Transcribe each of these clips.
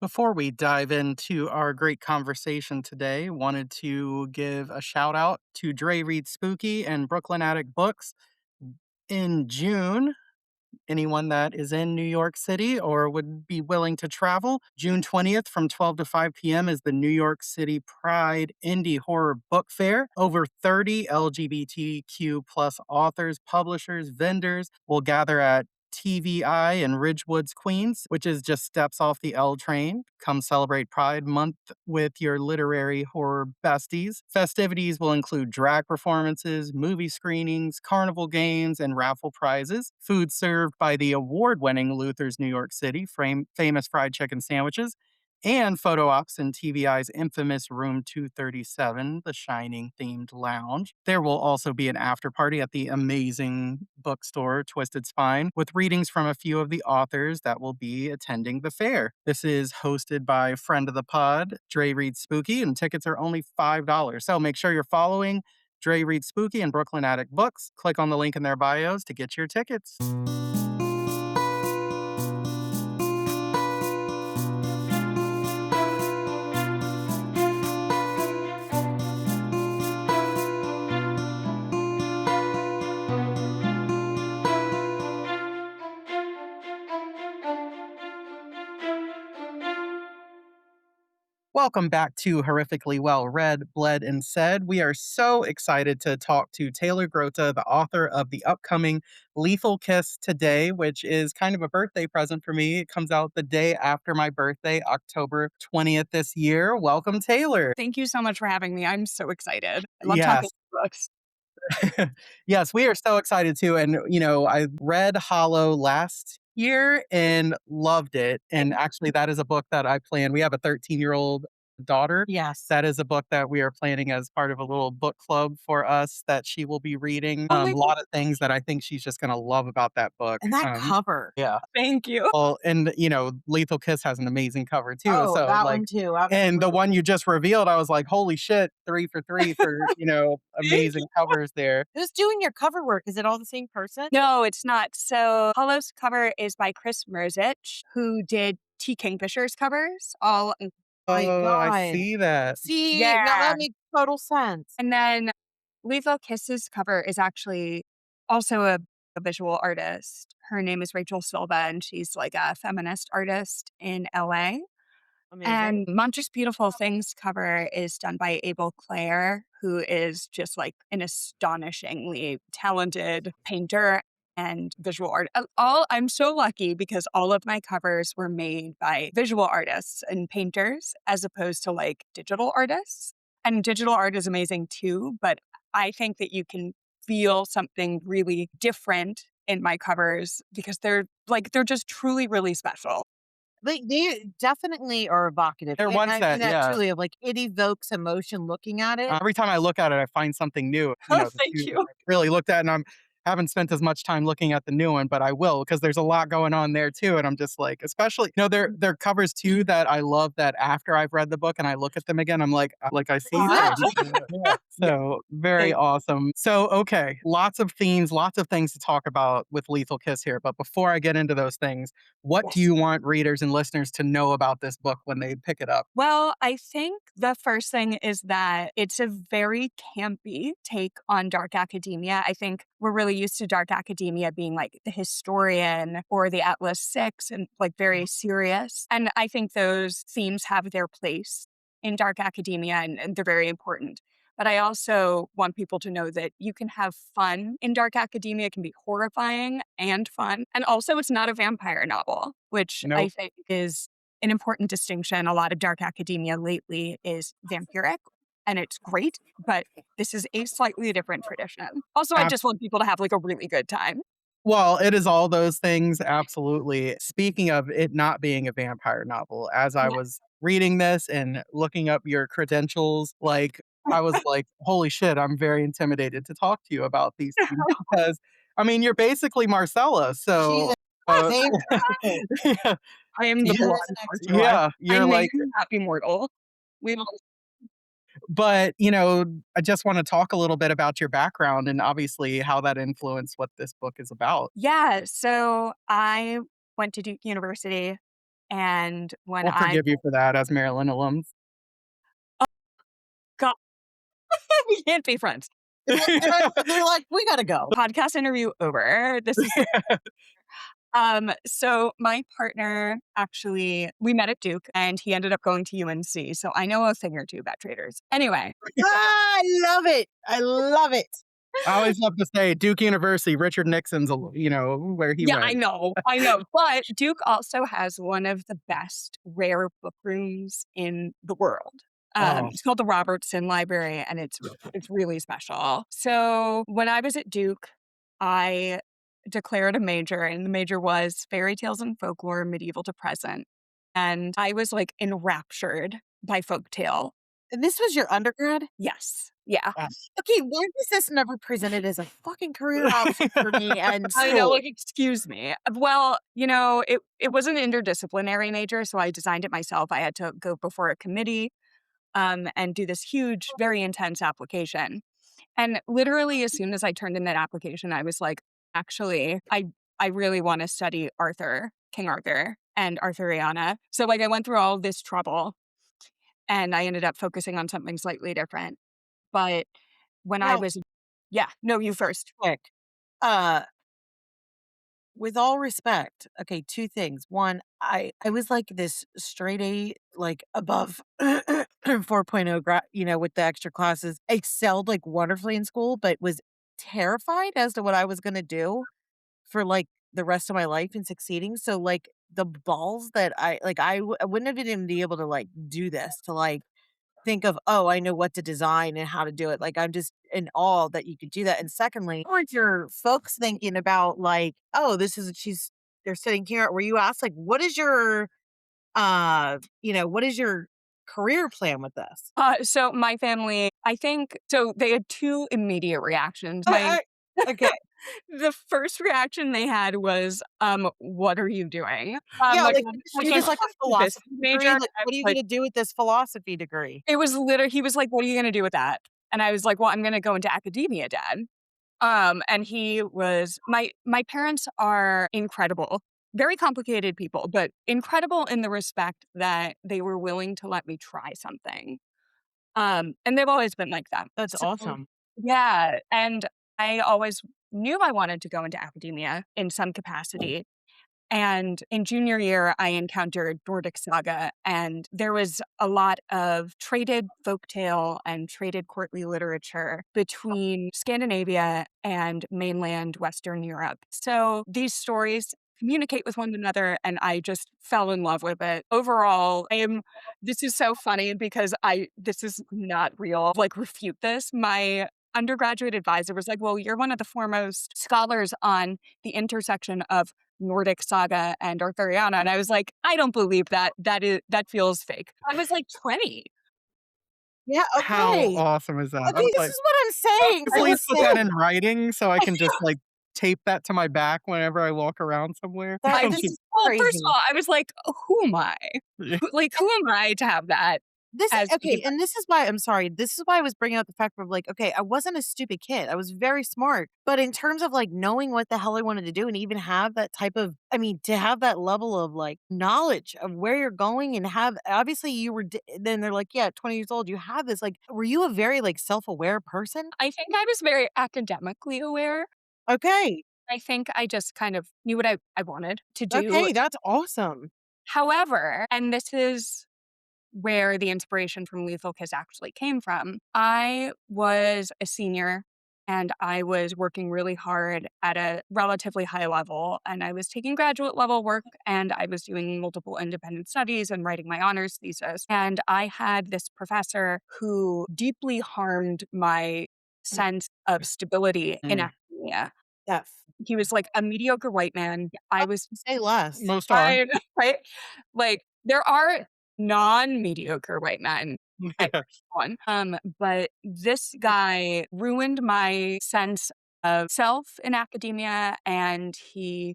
Before we dive into our great conversation today, wanted to give a shout out to Dre Reed Spooky and Brooklyn Attic Books. In June, anyone that is in New York City or would be willing to travel, June 20th from 12 to 5 p.m. is the New York City Pride Indie Horror Book Fair. Over 30 LGBTQ plus authors, publishers, vendors will gather at TVI in Ridgewood's Queens, which is just steps off the L train. Come celebrate Pride Month with your literary horror besties. Festivities will include drag performances, movie screenings, carnival games, and raffle prizes. Food served by the award winning Luther's New York City, famous fried chicken sandwiches, and photo ops in TVI's infamous Room 237, the Shining themed lounge. There will also be an after party at the amazing bookstore Twisted Spine with readings from a few of the authors that will be attending the fair. This is hosted by friend of the pod, Dre Reed Spooky, and tickets are only $5. So make sure you're following Dre Reed Spooky and Brooklyn Attic Books. Click on the link in their bios to get your tickets. Welcome back to Horrifically Well Read, Bled, and Said. We are so excited to talk to Taylor Grothe, the author of the upcoming Lethal Kiss today, which is kind of a birthday present for me. It comes out the day after my birthday, October 20th this year. Welcome, Taylor. Thank you so much for having me. I'm so excited. I love talking Yes. books. Yes, we are so excited too. And, I read Hollow last year and loved it. And actually, that is a book that I plan. We have a 13-year-old daughter. Yes. That is a book that we are planning as part of a little book club for us that she will be reading. Oh A my lot of things that I think she's just going to love about that book. And that cover. Yeah. Thank you. Well, and Lethal Kiss has an amazing cover too. Oh, So that like, one too. and the Absolutely. one you just revealed, I was like, holy shit, 3 for 3 for Thank amazing covers there. Who's doing your cover work? Is it all the same person? No, it's not. So Hollow's cover is by Chris Merzich, who did T. Kingfisher's covers. My Oh, I God. see that. See, now Yeah. that makes total sense. And then Lethal Kiss's cover is actually also a visual artist. Her name is Rachel Silva, and she's like a feminist artist in LA. Amazing. And Monstrous Beautiful Things cover is done by Abel Clare, who is just like an astonishingly talented painter and visual art. I'm so lucky because all of my covers were made by visual artists and painters as opposed to like digital artists. And digital art is amazing too, but I think that you can feel something really different in my covers because they're just truly really special. They definitely are evocative. They're And ones I that, mean that yeah. truly of like it evokes emotion looking at it. Every time I look at it, I find something new. Oh, The thank two you. that I really looked at, and I'm haven't spent as much time looking at the new one, but I will because there's a lot going on there too. And I'm just like, especially, there are covers too that I love that after I've read the book and I look at them again, I'm like I see Yeah. things. Yeah. So very Thank you. awesome. So okay, lots of themes, lots of things to talk about with Lethal Kiss here. But before I get into those things, what do Yes. you want readers and listeners to know about this book when they pick it up? Well, I think the first thing is that it's a very campy take on dark academia. I think we're really used to dark academia being like the historian or the Atlas Six and like very serious. And I think those themes have their place in dark academia and they're very important. But I also want people to know that you can have fun in dark academia. It can be horrifying and fun. And also, it's not a vampire novel, which I Nope. think is an important distinction. A lot of dark academia lately is vampiric, and it's great, but this is a slightly different tradition. Also, I just want people to have like a really good time. Well, it is all those things, absolutely. Speaking of it not being a vampire novel, as I Yeah. was reading this and looking up your credentials, like, I was like, "Holy shit, I'm very intimidated to talk to you about these things," because, I mean, you're basically Marcella, She's so, a uh same yeah, I am the She yeah, is blonde an expert. Marcella. yeah, I you're name like Happy Mortal. We but, I just wanna talk a little bit about your background and obviously how that influenced what this book is about. Yeah, so I went to Duke University And when We'll I forgive you for that as Maryland alums. got we can't be friends. They're like, we gotta go. Podcast interview over. This is so my partner actually we met at Duke and he ended up going to UNC. So I know a thing or two about traders. Anyway, I love it. I love it. I always love to say Duke University, Richard Nixon's, where he yeah, I went. know. I know. But Duke also has one of the best rare book rooms in the world. Oh, It's called the Robertson Library, and it's really special. So when I was at Duke, I declared a major, and the major was fairy tales and folklore, medieval to present. And I was like enraptured by folktale. And this was your undergrad? Yes. Yeah. uh, Okay, why was this never presented as a fucking career option for me and I know, school? like, excuse me. Well, it was an interdisciplinary major, so I designed it myself. I had to go before a committee, and do this huge, very intense application. And literally, as soon as I turned in that application, I was like, actually, I really want to study King Arthur, and Arthuriana. So, like, I went through all this trouble, and I ended up focusing on something slightly different. But when I Now, was, yeah, no, you first. quick. Uh, with all respect, okay, 2 things. 1, I was like this straight A, like above 4.0 with the extra classes, excelled like wonderfully in school, but was terrified as to what I was gonna do for like the rest of my life in succeeding. So like the balls that I wouldn't have even been able to like do this to like think of, "Oh, I know what to design and how to do it." Like, I'm just in awe that you could do that, and secondly, weren't your folks thinking about, like, "Oh, this is she's they're sitting here," were you asked, like, what is your career plan with this?" So my family, I think, so they had two immediate reactions. Okay. The first reaction they had was, "What are you doing?" Yeah, Like, like, did you like an just, like, a business philosophy major. degree? And Like, I "What was are you like, gonna do with this philosophy degree?" it was literally, he was like, "What are you gonna do with that?" And I was like, "Well, I'm gonna go into academia, Dad." And he was my parents are incredible, very complicated people, but incredible in the respect that they were willing to let me try something. And they've always been like that. That's So, awesome. yeah, and I always knew I wanted to go into academia in some capacity. And in junior year, I encountered Nordic Saga, and there was a lot of traded folktale and traded courtly literature between Scandinavia and mainland Western Europe. So these stories communicate with one another, and I just fell in love with it. Overall, this is so funny because this is not real. Like, refute this. My undergraduate advisor was like, "Well, you're one of the foremost scholars on the intersection of Nordic Saga and Arthuriana." And I was like, "I don't believe that. That feels fake." I was like 20. Yeah, how okay. awesome is that? I Okay, was this like, is what I'm saying. So please put that listen, in writing so I can just, like, tape that to my back whenever I walk around somewhere. I this was is Well, first of crazy. all, I was like, "Who am I? Who am I to have that This as like okay, and this is why I'm sorry. This is why I was bringing up the fact of like, okay, I wasn't a stupid kid. I was very smart. But in terms of like knowing what the hell I wanted to do and even have that type of, I mean, to have that level of like knowledge of where you're going and have, obviously you were, then they're like, yeah, at 20 years old, you have this. Like, were you a very like self aware person? I think I was very academically aware. Okay. I think I just kind of knew what I wanted to do. Okay. That's awesome. However, and this is where the inspiration from Lethal Kiss actually came from. I was a senior and I was working really hard at a relatively high level, and I was taking graduate level work, and I was doing multiple independent studies and writing my honors thesis. And I had this professor who deeply harmed my sense of stability in Mm, academia. Yeah. He was like a mediocre white man. I was Say less. most are. I right? Like, there are non-mediocre white men. I Yeah. one. But this guy ruined my sense of self in academia, and he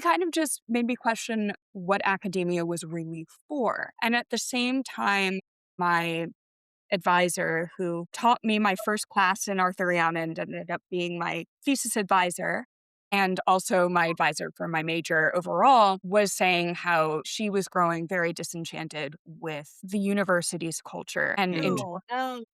kind of just made me question what academia was really for. And at the same time, my advisor, who taught me my first class in Arthuriana and ended up being my thesis advisor, And also, my advisor for my major overall was saying how she was growing very disenchanted with the university's culture and in Oh, no.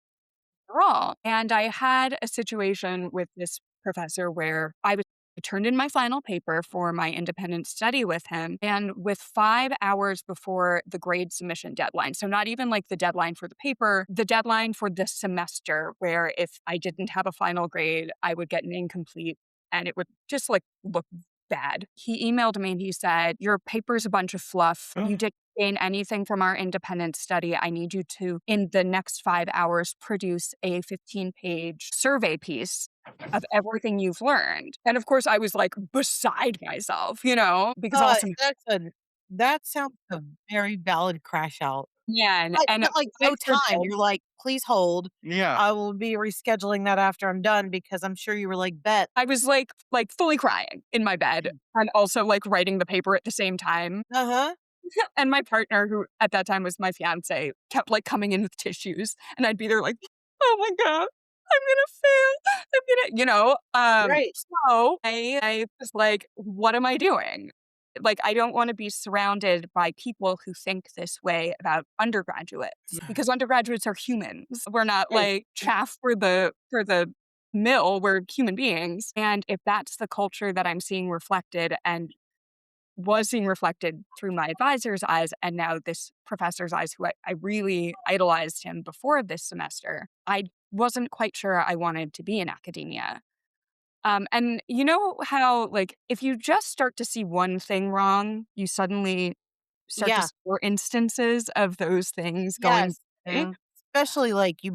overall. And I had a situation with this professor where I turned in my final paper for my independent study with him, and with 5 hours before the grade submission deadline. So, not even like the deadline for the paper, the deadline for the semester, where if I didn't have a final grade, I would get an incomplete and it would just like look bad. He emailed me and he said, "Your paper's a bunch of fluff. You didn't gain anything from our independent study. I need you to, in the next 5 hours, produce a 15-page survey piece of everything you've learned." And of course, I was like beside myself, because also, That sounds a very valid crash out. yeah, and But, like, I no time. forbid. You're like, "Please hold. Yeah. I will be rescheduling that after I'm done," because I'm sure you were like, "Bet." I was like fully crying in my bed and also like writing the paper at the same time. Uh-huh. And my partner, who at that time was my fiance, kept like coming in with tissues, and I'd be there like, "Oh my god, I'm gonna fail. I'm gonna," Right. So I was like, "What am I doing?" Like, I don't want to be surrounded by people who think this way about undergraduates Yeah. because undergraduates are humans. We're not Right. like chaff for the mill. We're human beings, and if that's the culture that I'm seeing reflected and was seeing reflected through my advisor's eyes and now this professor's eyes, who I really idolized him before this semester, I wasn't quite sure I wanted to be in academia. And you know how, like, if you just start to see one thing wrong, you suddenly start to Yeah. see more instances of those things going Yes. away? Especially, like, you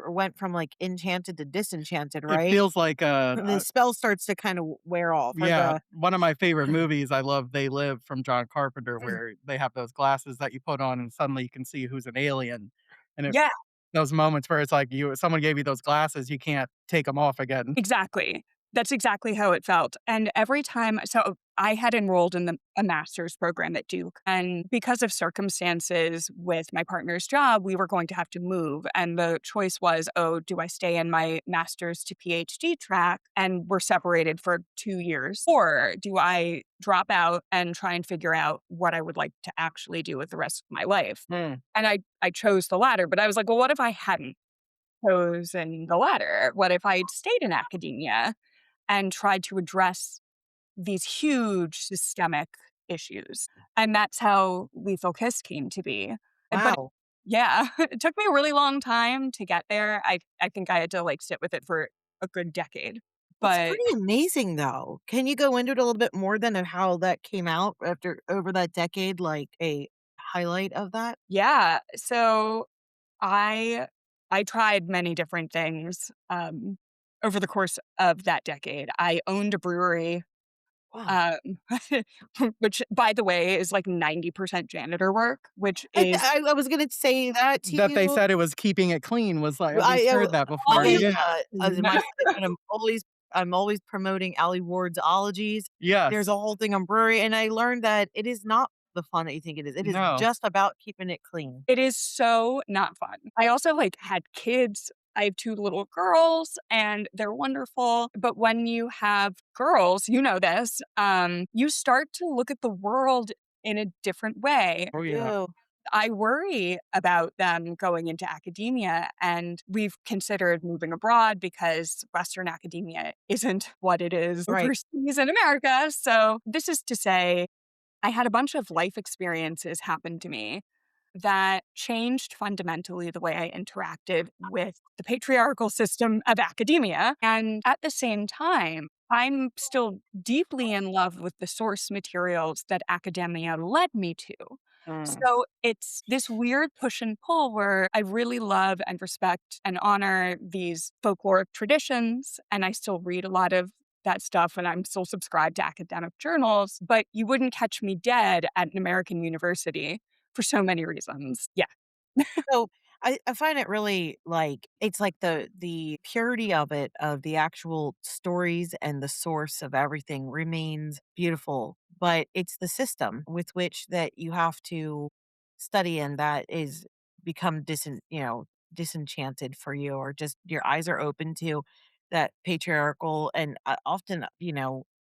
went from, like, enchanted to disenchanted, It right? feels like The spell starts to kind of wear off or yeah, the one of my favorite movies, I love They Live from John Carpenter, where they have those glasses that you put on and suddenly you can see who's an alien. And it Yeah. those moments where it's like someone gave you those glasses, you can't take them off again. Exactly. That's exactly how it felt, and every time, so I had enrolled in a master's program at Duke, and because of circumstances with my partner's job, we were going to have to move, and the choice was, "Oh, do I stay in my master's to PhD track?" And we're separated for 2 years, "Or do I drop out and try and figure out what I would like to actually do with the rest of my life?" Mm. And I chose the latter, but I was like, "Well, what if I hadn't chosen the latter? What if I'd stayed in academia and tried to address these huge systemic issues?" And that's how Lethal Kiss came to be. But wow. yeah, it took me a really long time to get there. I think I had to like sit with it for a good decade. That's But pretty amazing, though. Can you go into it a little bit more then of how that came out after over that decade, like a highlight of that? yeah, so I I tried many different things over the course of that decade. I owned a brewery. Wow. Um, which, by the way, is like 90% janitor work, which is I was gonna say that to That they you. said it was keeping it clean was like I we've heard that before. always, Yeah. as my and I'm always promoting Ali Ward's Ologies. There's Yes. a whole thing on brewery, and I learned that it is not the fun that you think it is. It is No. just about keeping it clean. it is so not fun. I also like had kids. I have 2 little girls and they're wonderful. But when you have girls, you know this, you start to look at the world in a different way. Oh, yeah. Do. I worry about them going into academia, and we've considered moving abroad because Western academia isn't what it is Right. overseas in America. So, this is to say, I had a bunch of life experiences happen to me that changed fundamentally the way I interacted with the patriarchal system of academia. And at the same time, I'm still deeply in love with the source materials that academia led me to. Mm. So it's this weird push and pull where I really love and respect and honor these folkloric traditions. And I still read a lot of that stuff and I'm still subscribed to academic journals, but you wouldn't catch me dead at an American university for so many reasons. Yeah. So, I find it really, like it's like the purity of it, of the actual stories and the source of everything remains beautiful, but it's the system with which that you have to study in that is become disenchanted for you or just your eyes are open to. that patriarchal and often,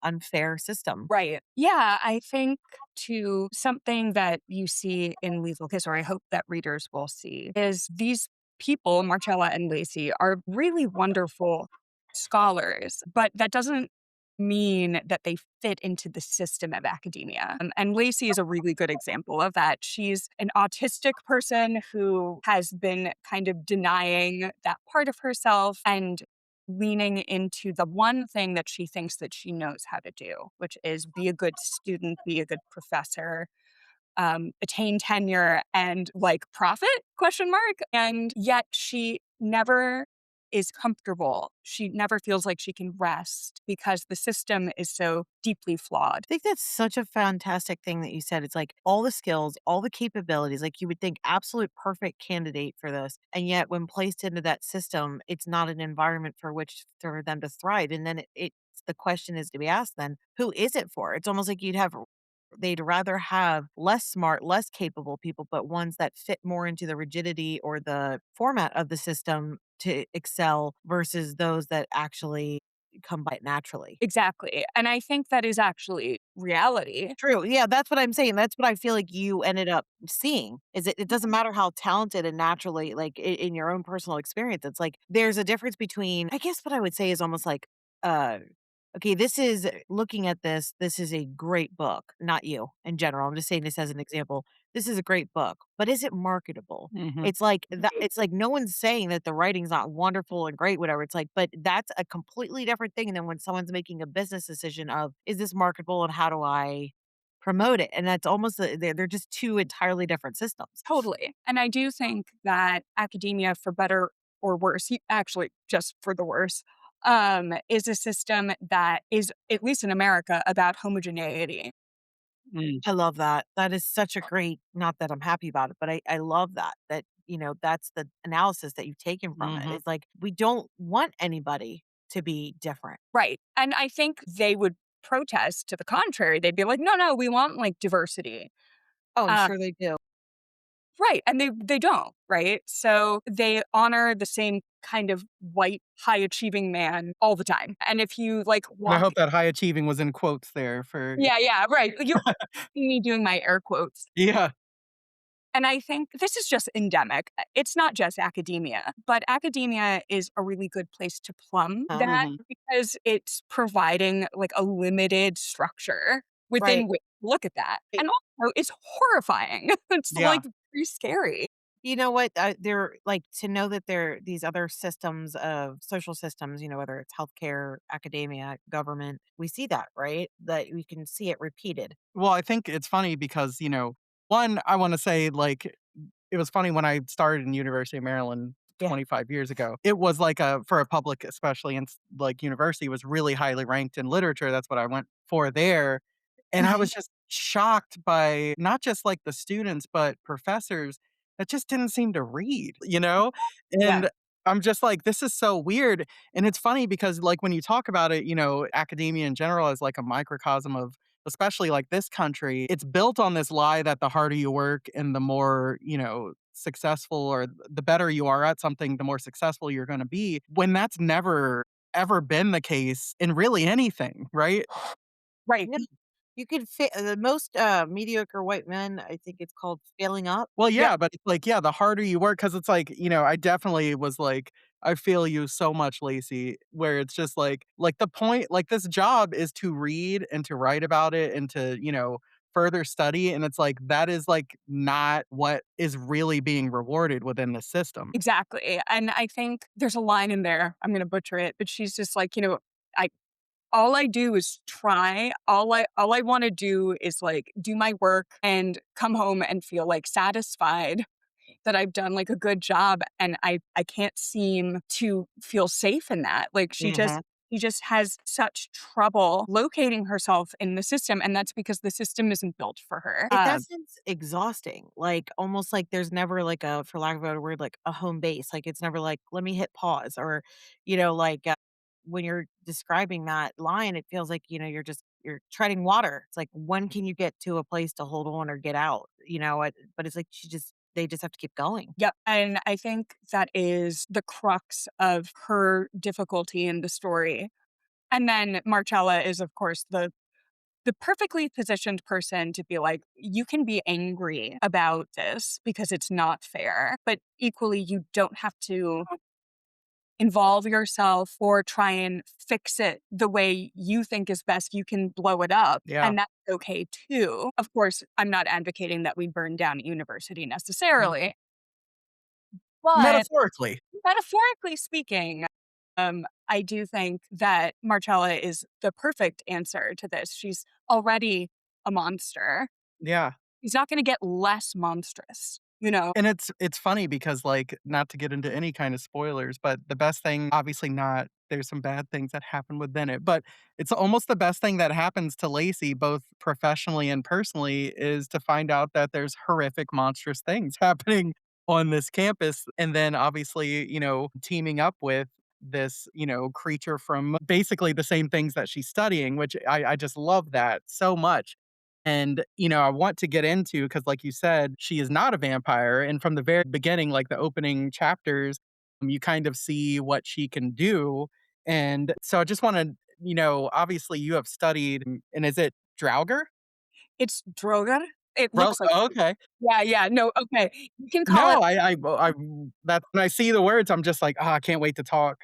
unfair system. Right. Yeah, I think too, something that you see in Lethal Kiss, or I hope that readers will see, is these people, Marcella and Lacey, are really wonderful scholars, but that doesn't mean that they fit into the system of academia. And Lacey is a really good example of that. She's an autistic person who has been kind of denying that part of herself and leaning into the one thing that she thinks that she knows how to do, which is be a good student, be a good professor, attain tenure and like profit question mark. And yet she never is comfortable. She never feels like she can rest because the system is so deeply flawed. I think that's such a fantastic thing that you said. It's like all the skills, all the capabilities, like you would think absolute perfect candidate for this. And yet when placed into that system, it's not an environment for which for them to thrive. And then the question is to be asked then, who is it for? It's almost like they'd rather have less smart, less capable people, but ones that fit more into the rigidity or the format of the system to excel versus those that actually come by it naturally. Exactly. And I think that is actually reality. True. Yeah, that's what I'm saying. That's what I feel like you ended up seeing. Is it doesn't matter how talented and naturally, like in your own personal experience, it's like there's a difference between. I guess what I would say is almost like, uh, okay, this is looking at this. This is a great book. Not you in general. I'm just saying this as an example. This is a great book, but is it marketable? Mhm. It's like that. It's like no one's saying that the writing's not wonderful and great, whatever. It's like, but that's a completely different thing than when someone's making a business decision of is this marketable and how do I promote it, and that's almost they're just 2 entirely different systems. Totally. And I do think that academia, for better or worse, actually just for the worse, is a system that is, at least in America, about homogeneity. Mm. I love that. That is such a great not that I'm happy about it, but I love that, that's the analysis that you've taken from it. Mhm. It's like, we don't want anybody to be different. Right. And I think they would protest to the contrary. They'd be like, no, no, we want like diversity. Oh, I'm Uh, sure they do. right. And they don't. Right. So they honor the same kind of white, high achieving man all the time. And if you like And I walk, hope that high achieving was in quotes there for yeah, yeah, right. You see me doing my air quotes. yeah. And I think this is just endemic. It's not just academia, but academia is a really good place to plumb Huh? that Mhm. because it's providing like a limited structure Right. within which to look at that. It And also, it's horrifying. It's Yeah. like very scary. You know what? They're like to know that there are these other systems of social systems, whether it's healthcare, academia, government, we see that, right? That we can see it repeated. Well, I think it's funny because, one, I wanna say, like, it was funny when I started in University of Maryland Yeah. 25 years ago. It was like for a public, especially in like university, was really highly ranked in literature. That's what I went for there. And I was just shocked by not just like the students, but professors that just didn't seem to read? Yeah, And I'm just like, this is so weird. And it's funny because, like, when you talk about it, academia in general is like a microcosm of, especially like this country, it's built on this lie that the harder you work and the more, successful or the better you are at something, the more successful you're going to be, when that's never ever been the case in really anything, right? right. No, you could the most mediocre white men, I think it's called failing up. Well, Yep, yeah, but it's like, yeah, the harder you work, because it's like, I definitely was like, I feel you so much, Lacey, where it's just like the point, like this job is to read and to write about it and to, further study. And it's like, that is like not what is really being rewarded within the system. exactly. And I think there's a line in there. I'm going to butcher it, but she's just like, I all I do is try. All I want to do is like do my work and come home and feel like satisfied that I've done like a good job, and I can't seem to feel safe in that. Like Mhm. she just has such trouble locating herself in the system, and that's because the system isn't built for her. That sounds exhausting, like, almost like there's never, like, for lack of a better word, like, a home base, like, it's never like, "Let me hit pause," or, like, when you're describing that line, it feels like, you're treading water. It's like, when can you get to a place to hold on or get out, but it's like she just they just have to keep going. Yep, and I think that is the crux of her difficulty in the story. And then Marcella is, of course, the perfectly positioned person to be like, "You can be angry about this because it's not fair, but equally, you don't have to involve yourself or try and fix it the way you think is best. You can blow it up, Yeah. and that's okay too." Of course, I'm not advocating that we burn down a university Mhm. necessarily, but Metaphorically. metaphorically speaking, I do think that Marcella is the perfect answer to this. She's already a monster. Yeah. He's not gonna get less monstrous, you know? And it's funny because, like, not to get into any kind of spoilers, but the best thing obviously not there's some bad things that happen within it, but it's almost the best thing that happens to Lacey, both professionally and personally, is to find out that there's horrific, monstrous things happening on this campus, and then obviously, teaming up with this, creature from basically the same things that she's studying, which I just love that so much. And, I want to get into because, like you said, she is not a vampire. And from the very beginning, like the opening chapters, you kind of see what she can do. And so I just want to, obviously you have studied, and is it Draugr? It's Drogon? It looks like Oh, okay. yeah, yeah, no, okay. You can call it No, I that when I see the words, I'm just like, "Ah, I can't wait to talk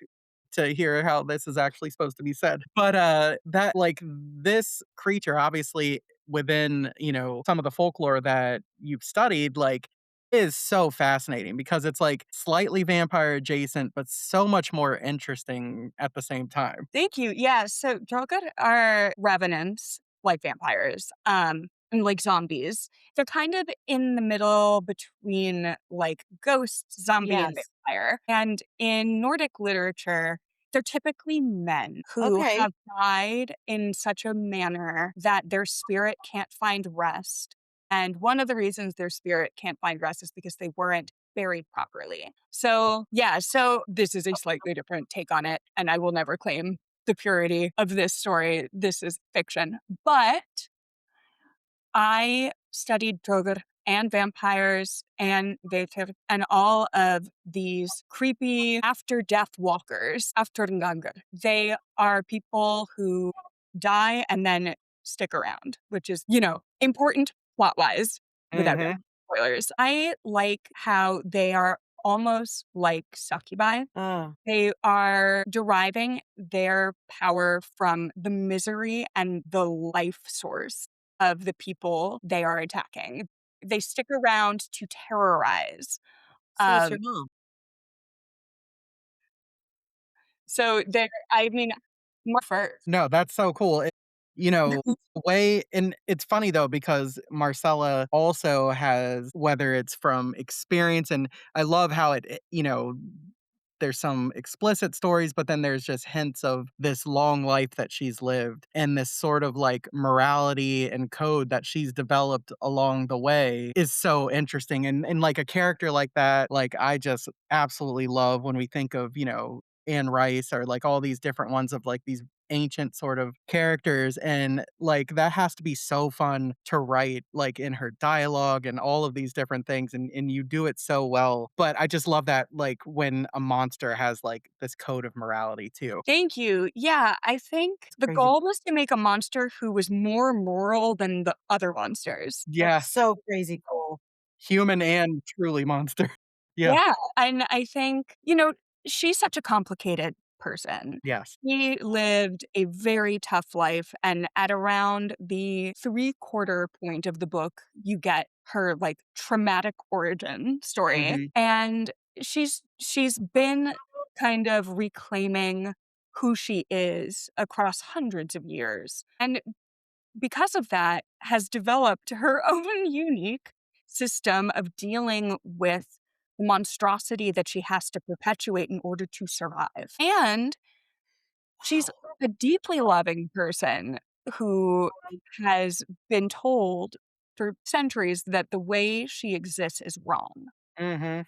to hear how this is actually supposed to be said." But, that like, this creature, obviously, within, some of the folklore that you've studied, like, is so fascinating because it's, like, slightly vampire adjacent, but so much more interesting at the same time. thank you, yeah, so Drogon are revenants, like vampires, and like zombies. They're kind of in the middle between, like, ghost, zombie, and Yes. vampire, and in Nordic literature, they're typically men who Okay. have died in such a manner that their spirit can't find rest, and one of the reasons their spirit can't find rest is because they weren't buried properly. So, yeah, so this is a slightly different take on it, and I will never claim the purity of this story. This is fiction. But I studied Drogon and vampires and Vative and all of these creepy after death walkers, afterganger. They are people who die and then stick around, which is, important plot wise without getting Mhm. spoilers. I like how they are almost like succubi. Oh, They are deriving their power from the misery and the life source of the people they are attacking. They stick around to terrorize. so it's your Um, mom. so they're, I mean, more first. No, that's so cool. The way and it's funny though because Marcella also has whether it's from experience and I love how there's some explicit stories, but then there's just hints of this long life that she's lived and this sort of like morality and code that she's developed along the way is so interesting. And like a character like that, like I just absolutely love when we think of, Anne Rice or like all these different ones of like these ancient sort of characters and like that has to be so fun to write like in her dialogue and all of these different things and you do it so well but I just love that like when a monster has like this code of morality too. Thank you. Yeah, I think the Crazy. goal was to make a monster who was more moral than the other monsters. Yeah, That's so crazy cool. human and truly monster. Yeah. Yeah, and I think, she's such a complicated person. Yes. She lived a very tough life, and at around the three-quarter point of the book, you get her, like, traumatic origin story, Mhm. and she's been kind of reclaiming who she is across hundreds of years, and because of that, has developed her own unique system of dealing with the monstrosity that she has to perpetuate in order to survive. And she's a deeply loving person who has been told for centuries that the way she exists is wrong. Mhm.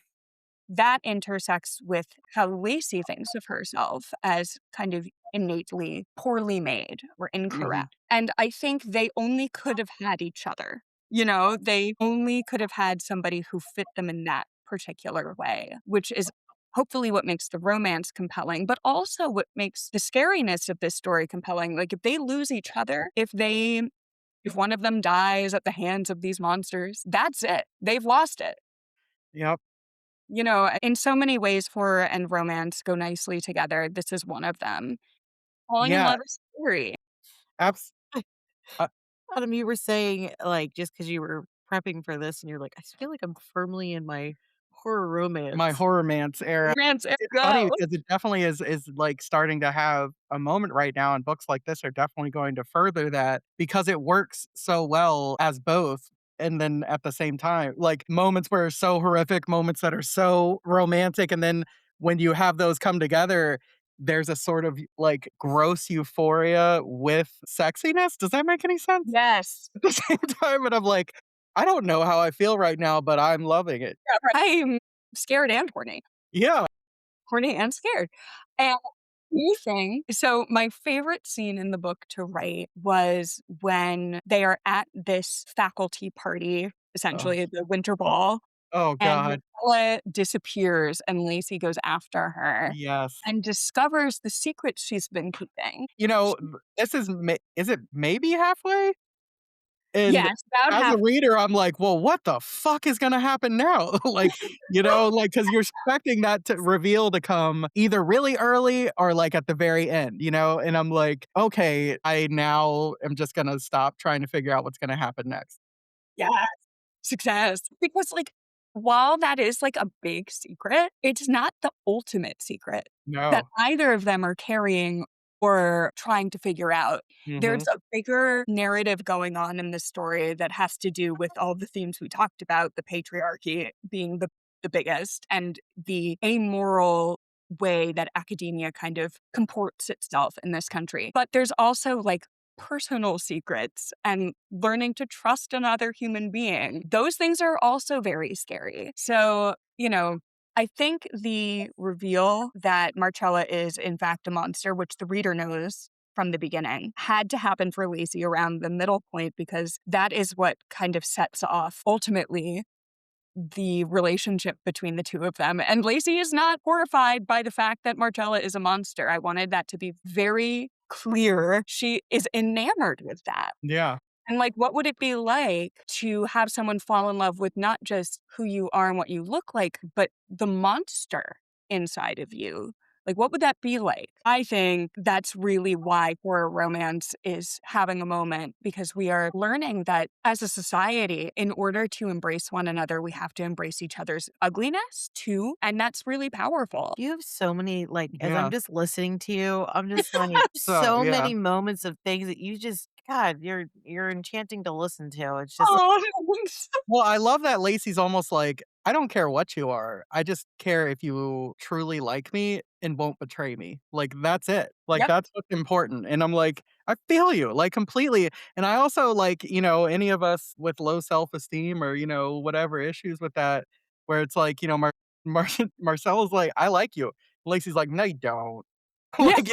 That intersects with how Lacey thinks of herself as kind of innately poorly made or Mhm. incorrect. And I think they only could have had each other. They only could have had somebody who fit them in that particular way, which is hopefully what makes the romance compelling, but also what makes the scariness of this story compelling. Like if they lose each other, if one of them dies at the hands of these monsters, that's it. They've lost it. Yep. In so many ways, horror and romance go nicely together. This is one of them. Falling in Yeah. love is scary. Abs uh, Adam, you were saying, like, just because you were prepping for this and you're like, "I feel like I'm firmly in my horror my romance." horrormance era. Romance, It's funny go. because it definitely is, like, starting to have a moment right now, and books like this are definitely going to further that because it works so well as both, and then at the same time, like, moments where are so horrific, moments that are so romantic, and then when you have those come together, there's a sort of, like, gross euphoria with sexiness. Does that make any sense? Yes. At the same time, and I'm like, "I don't know how I feel right now, but I'm loving it." Yeah, I'm scared and horny. Yeah. Horny and scared. And you think so my favorite scene in the book to write was when they are at this faculty party, Oh. essentially the winter ball, Oh and god. Marcella disappears and Lacey goes after her Yes. and discovers the secret she's been keeping. This is it maybe halfway? And Yes, about as a half. reader, I'm like, "Well, what the fuck is gonna happen now?" Like, like because 'cause you're expecting that to reveal to come either really early or, like, at the very end, and I'm like, "Okay, I now am just gonna stop trying to figure out what's gonna happen next." Yeah. Success. Because, while that is, a big secret, it's not the ultimate secret that No. either of them are carrying or trying to figure out. There's Mhm. a bigger narrative going on in this story that has to do with all the themes we talked about, the patriarchy being the biggest, and the amoral way that academia kind of comports itself in this country. But there's also, personal secrets and learning to trust another human being. Those things are also very scary. So, I think the reveal that Marcella is in fact a monster, which the reader knows from the beginning, had to happen for Lacey around the middle point because that is what kind of sets off ultimately the relationship between the two of them. And Lacey is not horrified by the fact that Marcella is a monster. I wanted that to be very clear. She is enamored with that. Yeah. And what would it be like to have someone fall in love with not just who you are and what you look like, but the monster inside of you? What would that be like? I think that's really why horror romance is having a moment because we are learning that as a society, in order to embrace one another, we have to embrace each other's ugliness too. And that's really powerful. You have so many, like, as I'm Yeah. just listening to you, I'm just like, So, so yeah. many moments of things that you just God, you're enchanting to listen to. It's just Oh, Well, I love that Lacey's almost like, "I don't care what you are. I just care if you truly like me and won't betray me." Like, that's it. Like, yep. that's what's important, and I'm like, "I feel you, like, completely." And I also like, any of us with low self-esteem or, whatever issues with that, where it's like, Mar Marcella's like, "I like you." Lacey's like, "No, you don't." Yeah. Like,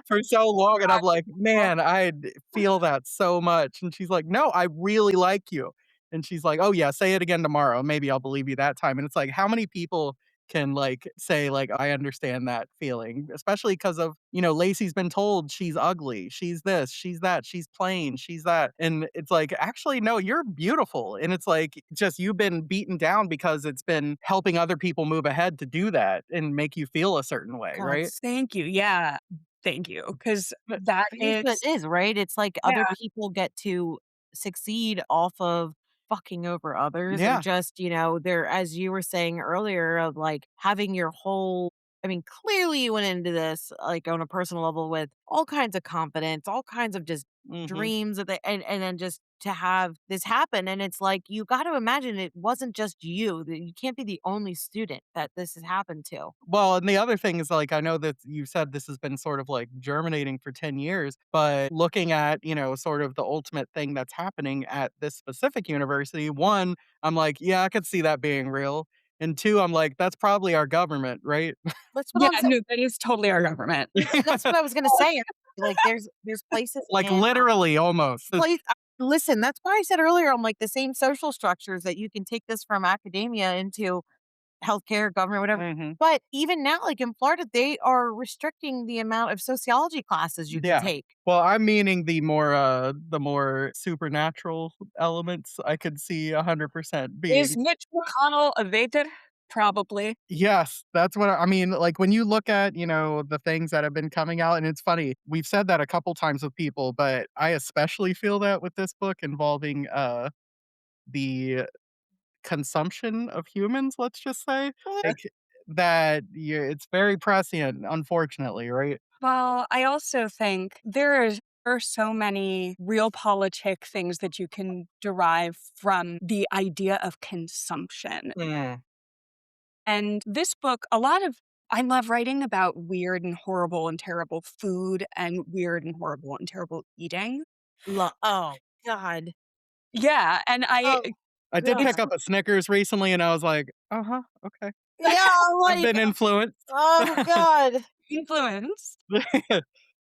for so long, and I'm like, "Man, I feel that so much." And she's like, "No, I really like you." And she's like, "Oh, yeah, say it again tomorrow. Maybe I'll believe you that time." And it's like, how many people can, like, say, like, "I understand that feeling," especially because of, Lacey's been told she's ugly, she's this, she's that, she's plain, she's that, and it's like, "Actually, no, you're beautiful." And it's like, just you've been beaten down because it's been helping other people move ahead to do that and make you feel a certain way, God, right? Thank you. Yeah. Thank you. Because but that here's what is, it is, right? It's like other yeah. people get to succeed off of fucking over others or Yeah. just, they're as you were saying earlier of like having your whole I mean, clearly you went into this like on a personal level with all kinds of confidence, all kinds of just Mhm. dreams that and then just to have this happen and it's like you got to imagine it wasn't just you that you can't be the only student that this has happened to. Well, and the other thing is, like, I know that you said this has been sort of, like, germinating for 10 years, but looking at, sort of the ultimate thing that's happening at this specific university, 1, I'm like, "Yeah, I could see that being real," and 2, I'm like, "That's probably our government, right?" That's what Yeah, I'm saying. no, that is totally our government. That's what I was gonna say. Like there's places Like, in literally, almost. place listen, that's why I said earlier, I'm like the same social structures that you can take this from academia into healthcare, government, whatever. Mhm. But even now, like in Florida, they are restricting the amount of sociology classes you can Yeah. take. Well, I'm meaning the more supernatural elements I could see 100% Is being. Mitch McConnell evicted? Probably. Yes, that's what I mean, like, when you look at, the things that have been coming out, and it's funny, we've said that a couple times with people, but I especially feel that with this book involving, the consumption of humans, let's just say, like, that it's very prescient, unfortunately, right? Well, I also think there are so many realpolitik things that you can derive from the idea of consumption. Mm. And this book, I love writing about weird and horrible and terrible food and weird and horrible and terrible eating. Oh God. Yeah, and Oh I did God. it's pick up a Snickers recently, and I was like, "Uh-huh, okay." Yeah, I'm I've like, been influenced. oh God. influence.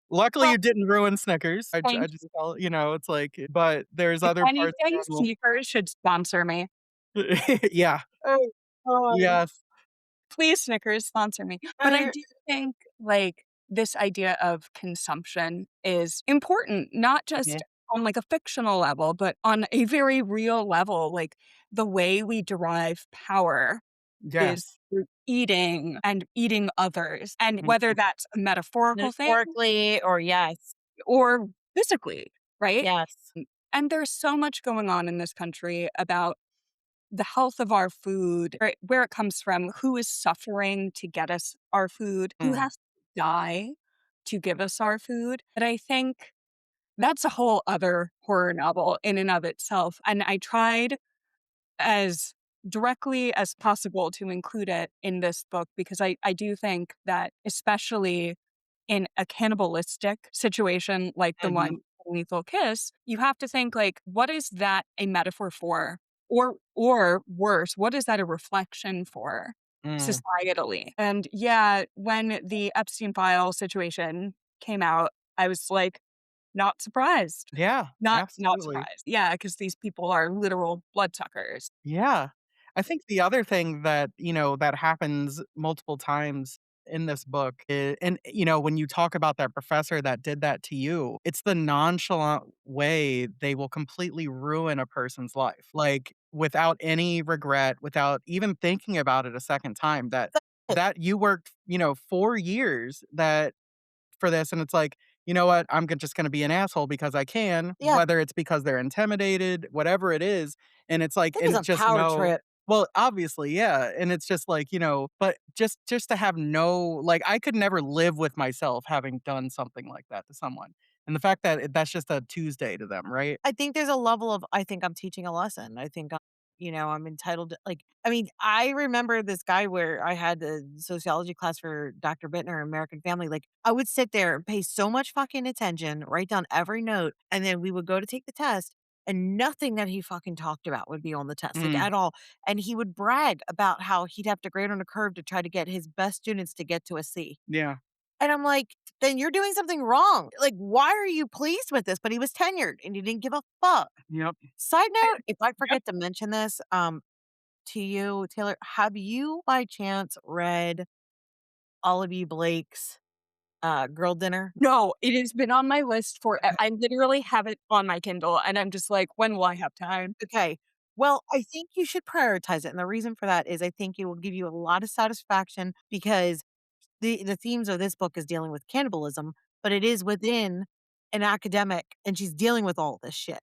Luckily, Well, you didn't ruin Snickers. I thank just you. felt, it's like but there's If other parts anything, where I'm Sneakers should sponsor me. Yeah, Oh God. yes. Please, Snickers, sponsor me. But I I, do think, like, this idea of consumption is important, not just Mhm. on, like, a fictional level, but on a very real level. Like, the way we derive power is Yes. through eating and eating others, and whether Mhm. that's a metaphorical thing metaphorically or yes. or physically, right? Yes. And there's so much going on in this country about the health of our food, right, where it comes from, who is suffering to get us our food, who Mm. has to die to give us our food. But I think that's a whole other horror novel in and of itself. And I tried as directly as possible to include it in this book because I do think that, especially in a cannibalistic situation like the one Mhm. in Lethal Kiss, you have to think like, what is that a metaphor for? Or worse, what is that a reflection for Mm. societally? And yeah, when the Epstein file situation came out, I was like, not surprised. Yeah, Not absolutely. surprised. Yeah, because these people are literal bloodsuckers. Yeah. I think the other thing that, that happens multiple times in this book and, when you talk about that professor that did that to you, it's the nonchalant way they will completely ruin a person's life. Like, without any regret, without even thinking about it a second time, that you worked, 4 years that for this, and it's like, "You know what? I'm just gonna be an asshole because I can," Yeah. whether it's because they're intimidated, whatever it is, and it's like It was and a just power know trip. well, obviously, yeah, and it's just like, but just to have no like, I could never live with myself having done something like that to someone, and the fact that that's just a Tuesday to them, right? I think there's a level of I think I'm teaching a lesson. I think I'm entitled to like I mean, I remember this guy where I had the sociology class for Dr. Bittner, American Family. Like I would sit there and pay so much fucking attention, write down every note, and then we would go to take the test. And nothing that he fucking talked about would be on the test, like Mm, at all. And he would brag about how he'd have to grade on a curve to try to get his best students to get to a C. yeah, And I'm like, "Then you're doing something wrong. Like, why are you pleased with this?" But he was tenured and he didn't give a fuck. yep. Side note, if I Yep. forget to mention this, to you, Taylor, have you by chance read Olivia Blake's, Girl Dinner? No, it has been on my list for I literally have it on my Kindle, and I'm just like, "When will I have time?" Okay. Well, I think you should prioritize it, and the reason for that is I think it will give you a lot of satisfaction because the themes of this book is dealing with cannibalism, but it is within an academic, and she's dealing with all this shit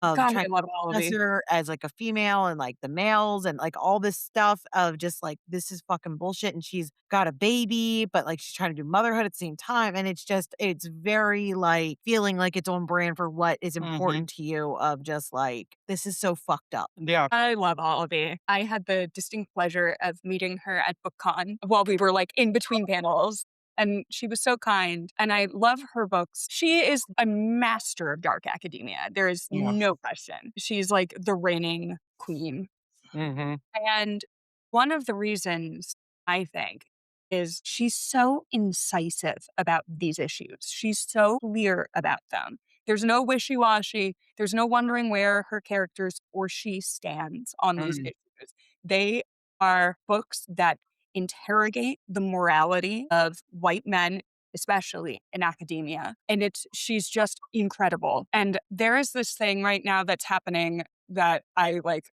of God, trying I to love be a Wallaby. professor as like a female and like the males and like all this stuff of just like this is fucking bullshit. And she's got a baby, but like she's trying to do motherhood at the same time. And it's very like feeling like it's on brand for what is Mhm. important to you of just like this is so fucked up. Yeah. I love Wallaby. I had the distinct pleasure of meeting her at BookCon while we were, like, in between panels, and she was so kind, and I love her books. She is a master of dark academia, there is Yeah. no question. She's, like, the reigning queen. Mhm. And one of the reasons, I think, is she's so incisive about these issues. She's so clear about them. There's no wishy-washy. There's no wondering where her characters or she stands on these Mm, issues. They are books that interrogate the morality of white men, especially in academia. And she's just incredible. And there is this thing right now that's happening that I like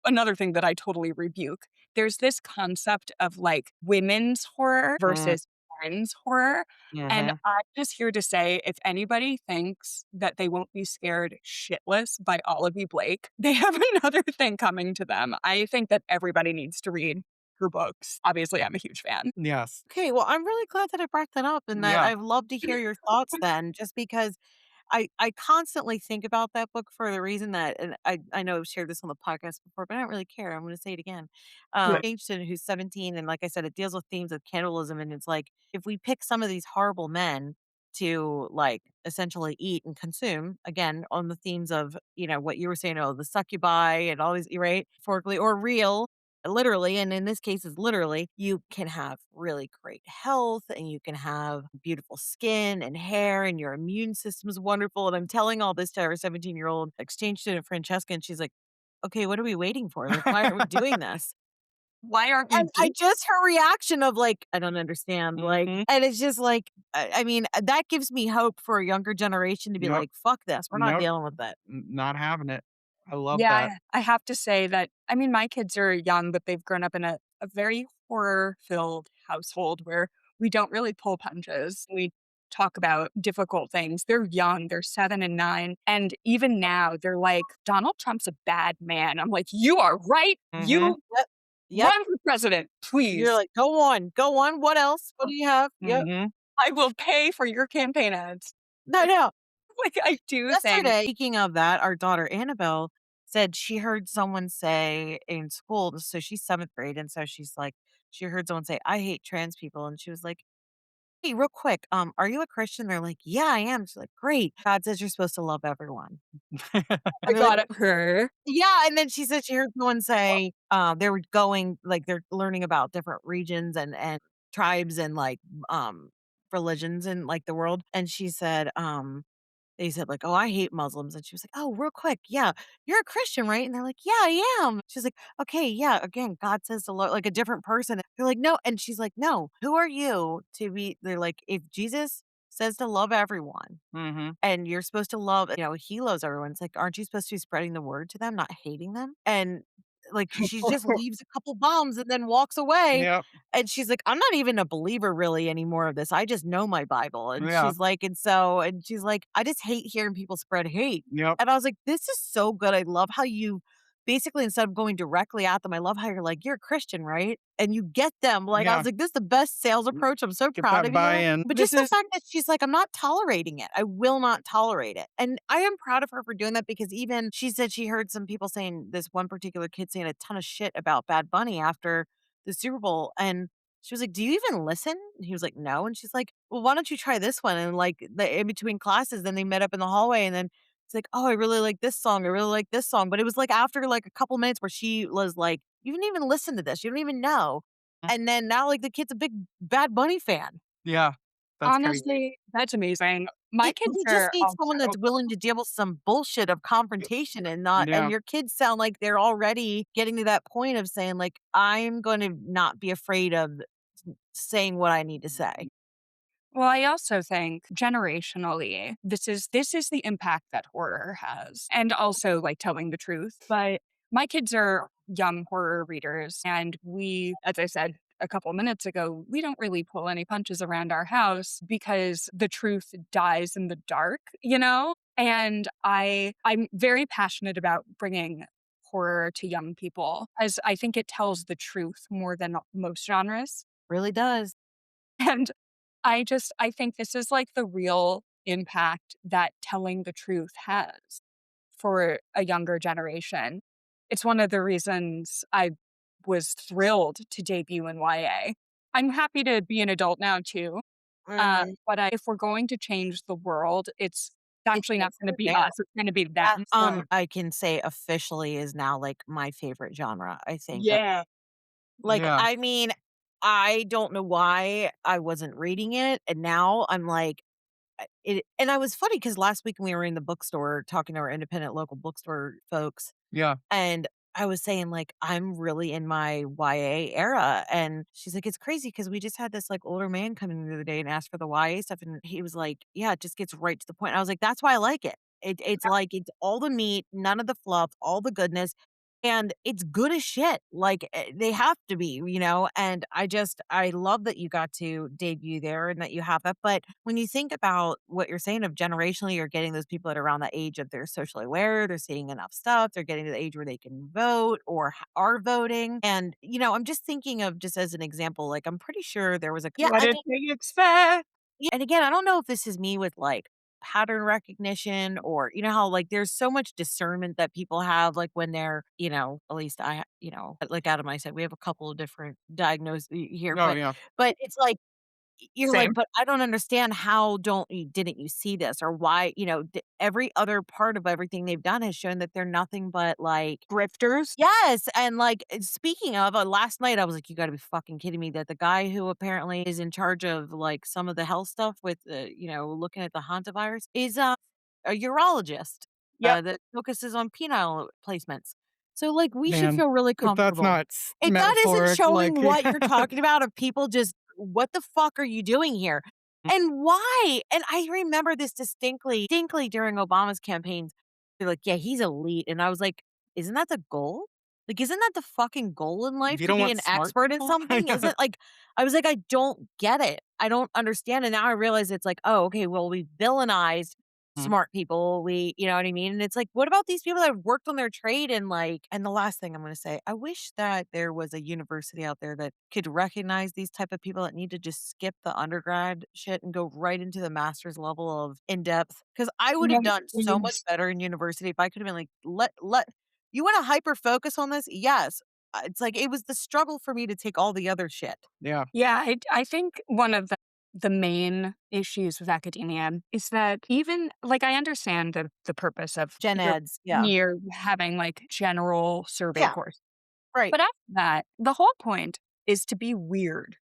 another thing that I totally rebuke. There's this concept of like women's horror mm, versus men's horror. And mhm. I'm just here to say if anybody thinks that they won't be scared shitless by Olivia Blake, they have another thing coming to them. I think that everybody needs to read her books. Obviously, I'm a huge fan. Yes. Okay, well, I'm really glad that I brought that up and that Yeah. I'd love to hear your thoughts then, just because I constantly think about that book for the reason that, and I know I've shared this on the podcast before, but I don't really care. I'm going to say it again. Good. Kingston, who's 17, and like I said, it deals with themes of cannibalism, and it's like if we pick some of these horrible men to like essentially eat and consume, again on the themes of what you were saying, oh the succubi and all these, right, metaphorically or real. Literally, and in this case is literally, you can have really great health and you can have beautiful skin and hair and your immune system is wonderful. And I'm telling all this to our 17-year-old exchange student Francesca, and she's like, okay, what are we waiting for? Like, why aren't we doing this? Why aren't we And I doing just her reaction of like, I don't understand. Like, Mhm. and it's just like, I mean, that gives me hope for a younger generation to be Yep. like, fuck this. We're not Nope. dealing with it. Not having it. I love Yeah, that. I have to say that I mean, my kids are young, but they've grown up in a very horror-filled household where we don't really pull punches. We talk about difficult things. They're young, they're 7 and 9, and even now, they're like, "Donald Trump's a bad man." I'm like, "You are right. Mhm. You Yep. Yep. run for president, You're please. like, go on, go on. What else? What do you have? Yep. Mhm. I will pay for your campaign ads." No, no. Like, I do think Yesterday, speaking of that, our daughter Annabelle said she heard someone say in school, so she's 7th grade, and so she's like, she heard someone say, "I hate trans people," and she was like, "Hey, real quick, are you a Christian?" They're like, "Yeah, I am." She's like, "Great. God says you're supposed to love everyone." I And they're like, got it her. "Yeah," and then she said she heard someone say, they were going like, they're learning about different regions and tribes and, like, religions in, like, the world, and she said, they said like, "Oh, I hate Muslims," and she was like, "Oh, real quick, yeah, you're a Christian, right?" And they're like, "Yeah, I am." She's like, "Okay, yeah, again, God says to love," like a different person. They're like, "No," and she's like, "No, who are you to be?" They're like, "If Jesus says to love everyone, Mhm. and you're supposed to love, he loves everyone. It's like, aren't you supposed to be spreading the word to them, not hating them?" And like she just leaves a couple bombs and then walks away. Yep. And she's like, "I'm not even a believer really anymore of this. I just know my Bible." And Yeah. she's like, and she's like, "I just hate hearing people spread hate." Yep. And I was like, "This is so good. I love how you basically, instead of going directly at them, I love how you're like, you're a Christian, right?" And you get them. Like, I Yeah. was like, "This is the best sales approach. I'm so Get proud that of you." buy-in. But This just the is fact that she's like, "I'm not tolerating it. I will not tolerate it." And I am proud of her for doing that because even she said she heard some people saying, this one particular kid saying a ton of shit about Bad Bunny after the Super Bowl. And she was like, "Do you even listen?" And he was like, "No." And she's like, "Well, why don't you try this one?" And like in between classes, then they met up in the hallway and then it's like, "Oh, I really like this song. I really like this song." But it was like after like a couple minutes where she was like, "You didn't even listen to this. You don't even know." And then now like the kid's a big Bad Bunny fan. Yeah. That's crazy. honestly, that's amazing. My kids You just are need someone also that's willing to deal with some bullshit of confrontation and not, and Yeah. your kids sound like they're already getting to that point of saying like, "I'm going to not be afraid of saying what I need to say." well, I also think generationally, this is the impact that horror has, and also like telling the truth. But my kids are young horror readers, and we, as I said a couple minutes ago, we don't really pull any punches around our house because the truth dies in the dark, you know. And I'm very passionate about bringing horror to young people, as I think it tells the truth more than most genres. Really does. And I think this is like the real impact that telling the truth has for a younger generation. It's one of the reasons I was thrilled to debut in YA. I'm happy to be an adult now too. Mhm. If we're going to change the world, it's It actually not takes going to her be now. us. It's going to be Yeah. them. So I can say officially is now like my favorite genre. I think yeah, like, Yeah. I mean, I don't know why I wasn't reading it, and now I'm like, and I was funny because last week when we were in the bookstore talking to our independent local bookstore folks, Yeah. and I was saying, like, I'm really in my YA era, and she's like, "It's crazy because we just had this, like, older man come in the other day and ask for the YA stuff," and he was like, "Yeah, it just gets right to the point." I was like, "That's why I like it." It's like, it's all the meat, none of the fluff, all the goodness, and it's good as shit, like, they have to be, and I love that you got to debut there and that you have that, but when you think about what you're saying of generationally, you're getting those people at around the age of they're socially aware, they're seeing enough stuff, they're getting to the age where they can vote or are voting, and, I'm just thinking of just as an example, like, I'm pretty sure there was a What did they expect? yeah, and again, I don't know if this is me with, like, pattern recognition or how, like, there's so much discernment that people have, like, when they're, at least like Adam and I said, we have a couple of different diagnoses here, Oh, but yeah. it's like, you're like, Same. "But I don't understand how didn't you see this or why," every other part of everything they've done has shown that they're nothing but, like Grifters. yes, and, like, speaking of, last night, I was like, "You gotta be fucking kidding me that the guy who apparently is in charge of, like, some of the health stuff with, looking at the hantavirus is, a urologist, Yep. that focuses on penile placements." So, like, we should Man, feel really if that's comfortable. not If that isn't metaphoric, like, showing what you're talking about of people just, "What the fuck are you doing here?" And why? And I remember this distinctly during Obama's campaigns. They're like, "Yeah, he's elite," and I was like, "Isn't that the goal? Like, isn't that the fucking goal in life you to don't be want an smart expert in people? I something? know. Isn't like I was like, "I don't get it. I don't understand." And now I realize it's like, "Oh, okay, well, we villainized Mm. smart people. We" you know what I mean? And it's like, what about these people that have worked on their trade and, like and the last thing I'm gonna say, I wish that there was a university out there that could recognize these type of people that need to just skip the undergrad shit and go right into the master's level of in-depth. Because I would have Yes, done so much please. better in university if I could have been like, "Let you wanna hyper focus on this? Yes." It's like it was the struggle for me to take all the other shit. Yeah. Yeah, I think one of the main issues with academia is that even like I understand the purpose of Gen your eds, yeah. year having like general survey Yeah, course. right. But after that, the whole point is to be weird.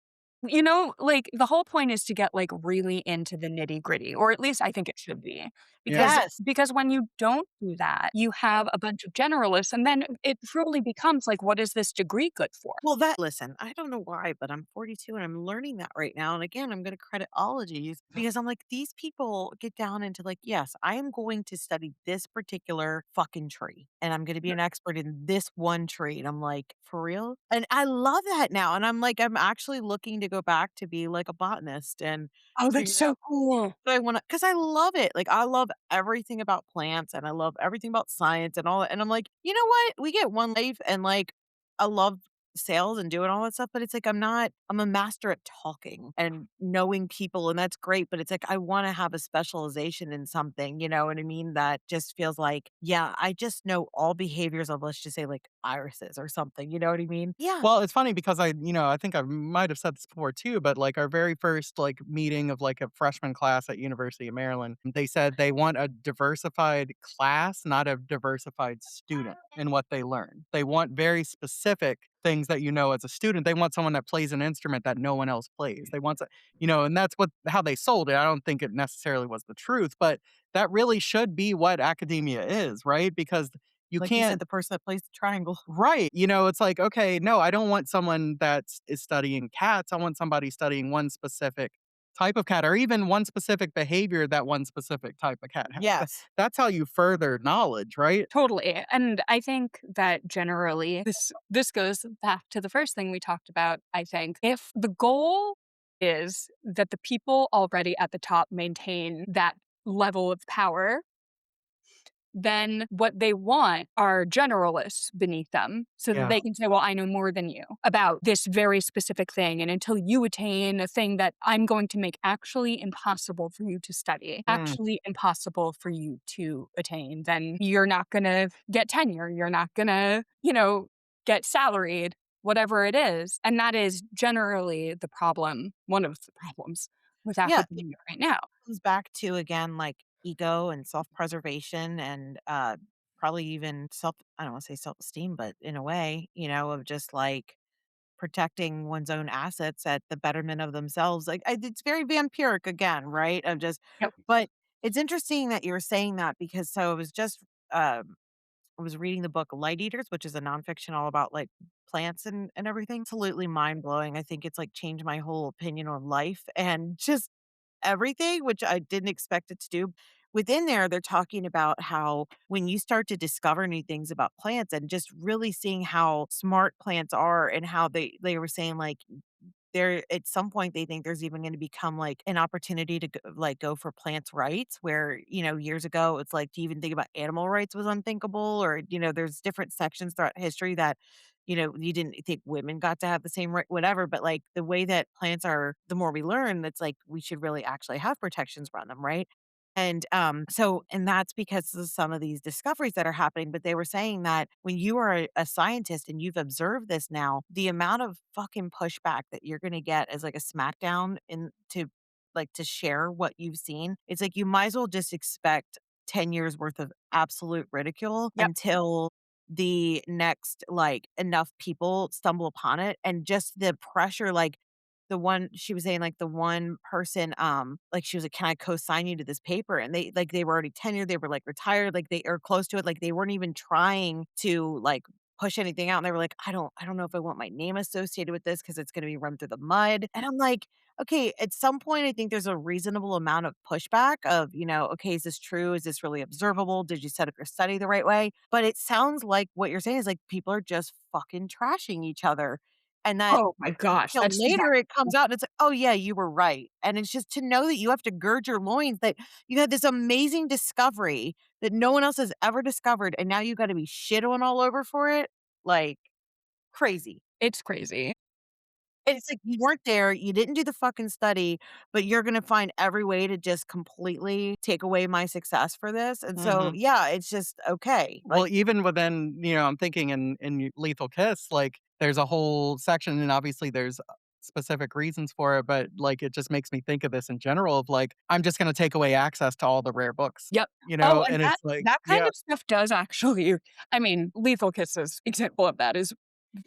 Like the whole point is to get like really into the nitty-gritty, or at least I think it should be. Yeah. Yes. Because when you don't do that, you have a bunch of generalists and then it truly becomes like, what is this degree good for? Well, that listen, I don't know why, but I'm 42 and I'm learning that right now. And again, I'm going to credit ologies because I'm like, these people get down into like, yes, I am going to study this particular fucking tree and I'm going to be an expert in this one tree. And I'm like, for real? And I love that now. And I'm like, I'm actually looking to go back to be like a botanist and Oh, that's figure so out cool. what I want to, because I love it. Like, I love everything about plants and I love everything about science and all that. And I'm like, you know what? We get one life and like, I love sales and doing all that stuff, but it's like I'm a master at talking and knowing people, and that's great, but it's like I wanna have a specialization in something, you know what I mean? That just feels like, yeah, I just know all behaviors of, let's just say, like, irises or something, you know what I mean? Yeah. Well, it's funny because I think I might have said this before too, but like our very first like meeting of like a freshman class at University of Maryland, they said they want a diversified class, not a diversified student in what they learn. They want very specific things that you know as a student. They want someone that plays an instrument that no one else plays. They want, and that's how they sold it. I don't think it necessarily was the truth, but that really should be what academia is, right? Because you Like you said, can't the person that plays the triangle. right, it's like, okay, no, I don't want someone is studying cats, I want somebody studying one specific type of cat or even one specific behavior that one specific type of cat has. Yes. That's how you further knowledge, right? Totally. And I think that generally this goes back to the first thing we talked about, I think. If the goal is that the people already at the top maintain that level of power, then what they want are generalists beneath them so that Yeah. they can say, well, I know more than you about this very specific thing. And until you attain a thing that I'm going to make actually impossible for you to study, Mm, actually impossible for you to attain, then you're not going to get tenure. You're not going to, get salaried, whatever it is. And that is generally the problem, one of the problems with Yeah. academia right now. Comes back to again like ego and self-preservation and probably even self I don't want to say self-esteem, but in a way, of just like protecting one's own assets at the betterment of themselves. Like it's very vampiric again, right? Of just, Yep. but it's interesting that you were saying that because so um, I was reading the book Light Eaters, which is a nonfiction all about like plants and everything. Absolutely mind blowing. I think it's like changed my whole opinion on life and just everything, which I didn't expect it to do. Within there, they're talking about how when you start to discover new things about plants and just really seeing how smart plants are and how they were saying like there at some point they think there's even going to become like an opportunity to go for plants rights where years ago it's like to even think about animal rights was unthinkable or there's different sections throughout history that you didn't think women got to have the same right whatever but like the way that plants are the more we learn it's like we should really actually have protections around them, right? And that's because of some of these discoveries that are happening. But they were saying that when you are a scientist and you've observed this now, the amount of fucking pushback that you're going to get as like a smackdown to share what you've seen, it's like you might as well just expect 10 years worth of absolute ridicule Yep. until the next like enough people stumble upon it and just the pressure like the one she was saying, like, the one person, like, she was like, "Can I co-sign you to this paper?" And they were already tenured, they were, like, retired, like, they are close to it, like, they weren't even trying to, like, push anything out, and they were like, "I don't know if I want my name associated with this because it's gonna be run through the mud." And I'm like, "Okay, at some point, I think there's a reasonable amount of pushback of, okay, is this true? Is this really observable? Did you set up your study the right way?" But it sounds like what you're saying is, like, people are just fucking trashing each other, and that Oh my gosh, till that's later it comes out and it's like, "Oh, yeah, you were right." And it's just to know that you have to gird your loins, that you had this amazing discovery that no one else has ever discovered, and now you gotta be shit on all over for it, like, crazy. it's crazy. And it's like, you weren't there, you didn't do the fucking study, but you're gonna find every way to just completely take away my success for this, and so, Mhm. yeah, it's just okay, Well, like even within, I'm thinking in Lethal Kiss, like, there's a whole section, and obviously there's, specific reasons for it, but, like, it just makes me think of this in general of, like, I'm just gonna take away access to all the rare books, Yep. Oh, and and that it's like that kind yeah, of stuff does actually I mean, Lethal Kiss's example of that is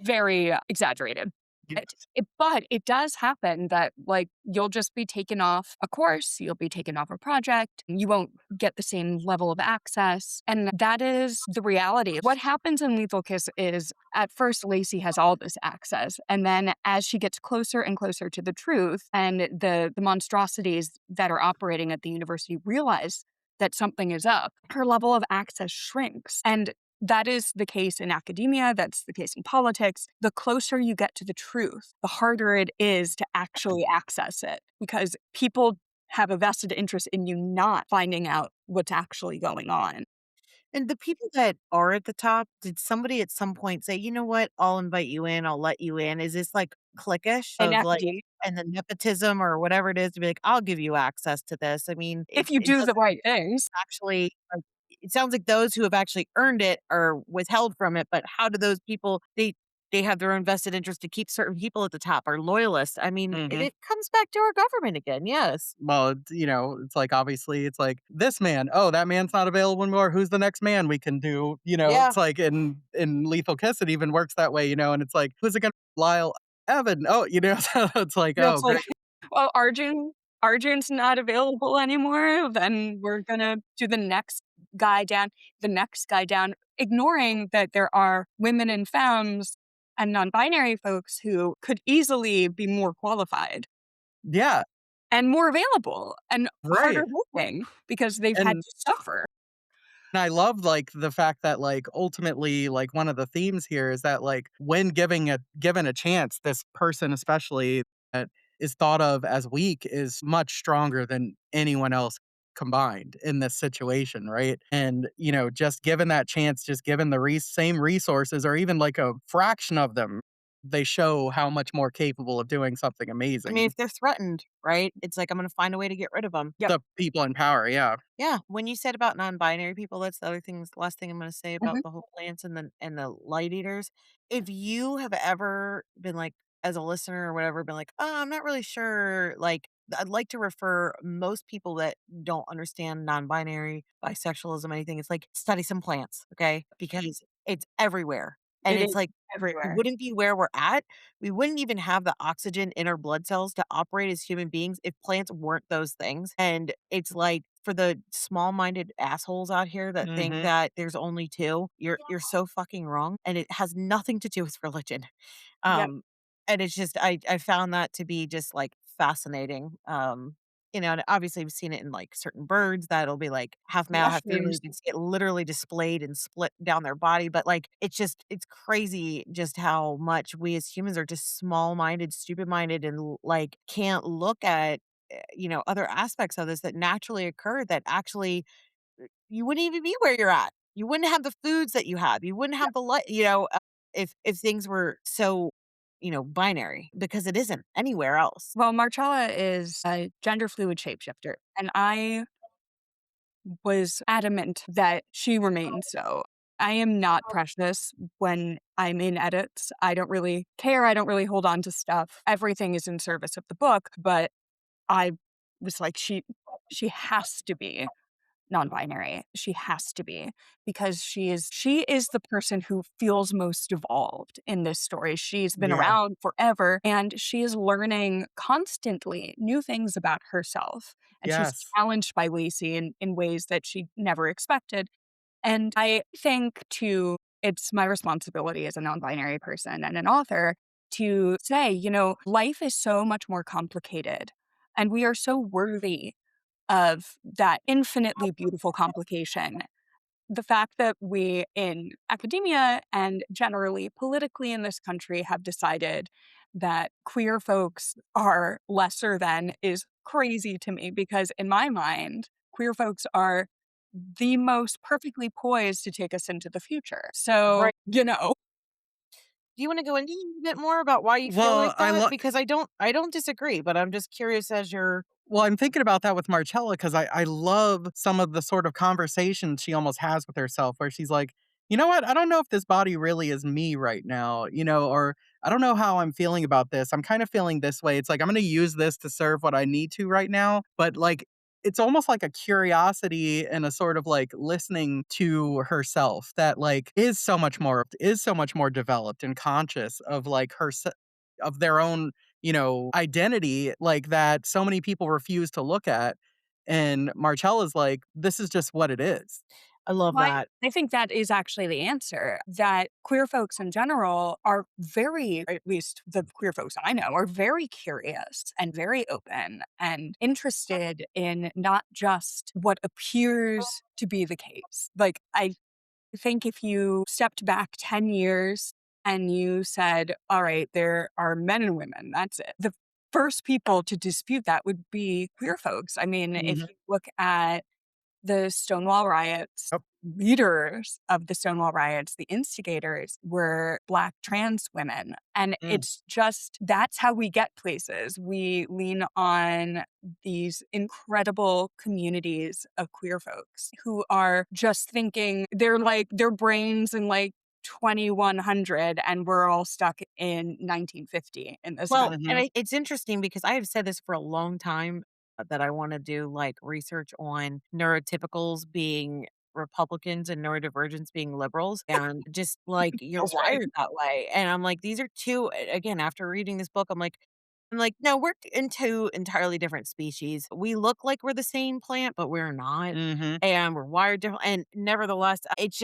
very exaggerated. yes. But it does happen that, like, you'll just be taken off a course, you'll be taken off a project, you won't get the same level of access, and that is the reality. What happens in Lethal Kiss is, at first, Lacey has all this access, and then as she gets closer and closer to the truth, and the monstrosities that are operating at the university realize that something is up, her level of access shrinks, and that is the case in academia, that's the case in politics. The closer you get to the truth, the harder it is to actually access it because people have a vested interest in you not finding out what's actually going on. And the people that are at the top, did somebody at some point say, "You know what? I'll invite you in, I'll let you in." Is this like cliquish In of like academia, and the nepotism or whatever it is to be like, "I'll give you access to this." I mean, it if you it do the doesn't right things, actually like it sounds like those who have actually earned it are withheld from it, but how do those people they have their own vested interest to keep certain people at the top or loyalists. I mean, Mhm. it comes back to our government again. Yes. Well, it's like, obviously, it's like, "This man, oh, that man's not available anymore, who's the next man we can do?" Yeah. It's like in Lethal Kiss, it even works that way, and it's like, "Who's it gonna Lyle Evan, oh," so it's like, yeah, "Oh, it's like, great." well, Arjun's not available anymore, then we're gonna do the next guy down, ignoring that there are women and femmes and non-binary folks who could easily be more qualified Yeah, and more available and harder right, working because they've had and to suffer. And I love, like, the fact that, like, ultimately, like, one of the themes here is that, like, when given a chance, this person especially that is thought of as weak is much stronger than anyone else combined in this situation, right? And, just given that chance, just given the same resources or even, like, a fraction of them, they show how much more capable of doing something I mean, amazing. if they're threatened, right? It's like I'm gonna find a way to get rid of them. Yep. The people in power, yeah. Yeah, when you said about non-binary people, that's the other thing last thing I'm gonna say about Mhm. the whole plants and the light eaters. If you have ever been like, as a listener or whatever, been like, "Oh, I'm not really sure," like, I'd like to refer most people that don't understand non-binary, bisexualism, anything, it's like, study some plants, okay? Because it's everywhere. And It is it's like, we everywhere. wouldn't be where we're at. We wouldn't even have the oxygen in our blood cells to operate as human beings if plants weren't those things. And it's like for the small-minded assholes out here that think Mhm. that there's only two, you're so fucking wrong. And it has nothing to do with religion. Yep. Um, and it's just I found that to be just, like, fascinating. And obviously we've seen it in, like, certain birds that'll be, like, half male, half female. You Mushrooms. can see it literally displayed and split down their body, but, like, it's crazy just how much we as humans are just small-minded, stupid-minded, and, like, can't look at, other aspects of this that naturally occur that actually you wouldn't even be where you're at. You wouldn't have the foods that you have. You wouldn't have the if things were so, binary because it isn't anywhere else. Well, Marcella is a gender fluid shapeshifter, and I was adamant that she remained so. I am not precious when I'm in edits. I don't really care. I don't really hold on to stuff. Everything is in service of the book, but I was like, she has to be non-binary. She has to be because she is the person who feels most evolved in this story. She's been Yeah. around forever and she is learning constantly new things about herself. And she's Yes. challenged by Lacey in ways that she never expected. And I think too, it's my responsibility as a non-binary person and an author to say, life is so much more complicated and we are so worthy of that infinitely beautiful complication. The fact that we in academia and generally politically in this country have decided that queer folks are lesser than is crazy to me because, in my mind, queer folks are the most perfectly poised to take us into the future. So, Right. Do you wanna go into a bit more about why you feel Well, like that? Because I don't disagree, but I'm just curious as you're I'm thinking about that with Marcella because I love some of the sort of conversations she almost has with herself where she's like, "You know what? I don't know if this body really is me right now," or "I don't know how I'm feeling about this. I'm kind of feeling this way." It's like, "I'm gonna use this to serve what I need to right now." But, like, it's almost like a curiosity and a sort of, like, listening to herself that, like, is so much more developed and conscious of, like, of their own identity, like, that so many people refuse to look at, and Marcella's like, "This is just what it is." I love Why? that. I think that is actually the answer, that queer folks in general are very, or at least the queer folks I know, are very curious and very open and interested in not just what appears to be the case. Like, I think if you stepped back 10 years and you said, all right, there are men and women, that's it. The first people to dispute that would be queer folks. I mean, if Mhm. you look at the Stonewall riots, Yep. leaders of the Stonewall riots, the instigators were Black trans women. And Mm. it's just that's how we get places. We lean on these incredible communities of queer folks who are just thinking they're like their brains in like 2100 and we're all stuck in 1950 in this Well, and Mhm. it's interesting because I have said this for a long time, that I wanna do, like, research on neurotypicals being Republicans and neurodivergents being liberals, and just, like, you're feels right. wired that way, and I'm like, these are 2 again, after reading this book, I'm like, "No, we're in 2 entirely different species. We look like we're the same plant, but we're not, Mhm. and we're wired different." And nevertheless, it's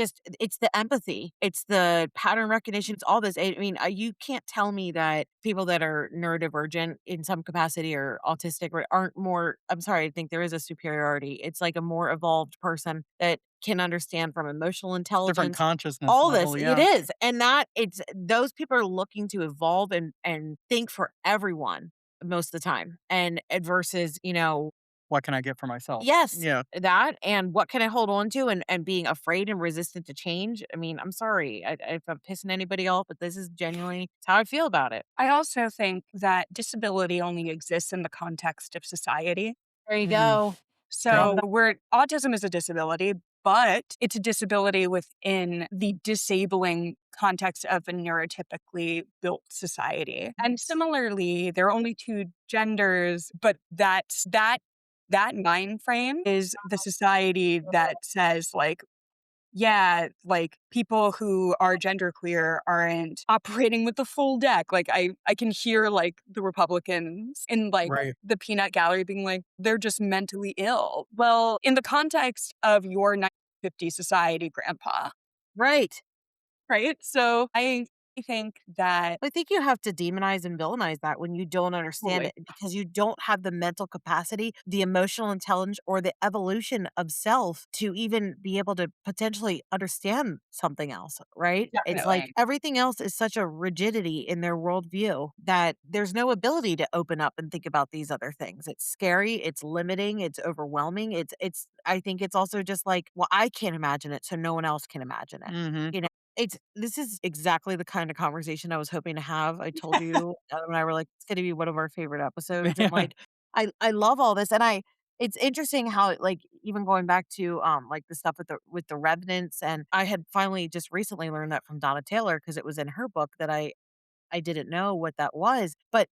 the empathy, it's the pattern recognition, it's all this. I mean, you can't tell me that people that are neurodivergent in some capacity or autistic or aren't more. I'm sorry, I think there is a superiority. It's like a more evolved person that can understand from emotional It's different intelligence, consciousness all this. level, It yeah. is. And that it's those people are looking to evolve and think for everyone most of the time. And versus, What can I get for myself? yes, Yeah. that and what can I hold on to and being afraid and resistant to change. I mean, I'm sorry if I'm pissing anybody off, but this is genuinely it's how I feel about it. I also think that disability only exists in the context of society. There you Mm. go. Yep. So, autism is a disability, but it's a disability within the disabling context of a neurotypically built society. And similarly, there are only two genders, but that mind frame is the society that says like yeah, like people who are genderqueer aren't operating with the full deck. Like I can hear like the Republicans in like Right. the peanut gallery being like, they're just mentally ill. Well, in the context of your 1950 society, grandpa, Right. right? So I think that I think you have to demonize and villainize that when you don't understand totally, it because you don't have the mental capacity, the emotional intelligence, or the evolution of self to even be able to potentially understand something else, right? It's like definitely. everything else is such a rigidity in their worldview that there's no ability to open up and think about these other things. It's scary, it's limiting, it's overwhelming. I think it's also just like, well, I can't imagine it, so no one else can imagine it. Mhm. You know? This is exactly the kind of conversation I was hoping to have. I told you, Adam and I were like, "It's gonna be one of our favorite episodes," and, Yeah. like, I love all this, and it's interesting how, like, even going back to, like, the stuff with the revenants, and I had finally just recently learned that from Donna Taylor because it was in her book that I didn't know what that was, but,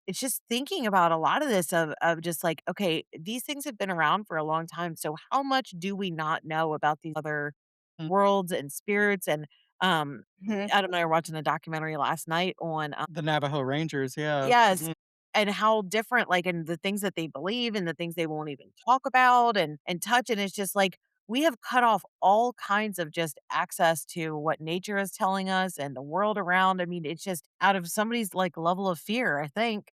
it's just thinking about a lot of this of just like, okay, these things have been around for a long time, so how much do we not know about these other Mm. worlds and spirits? And, um, Mhm. Adam and I were watching a documentary last night on, The Navajo Rangers, yeah. yes, Mhm. and how different, like, and the things that they believe and the things they won't even talk about and touch, and it's just like, we have cut off all kinds of just access to what nature is telling us and the world around. I mean, it's just out of somebody's, like, level of fear, I think.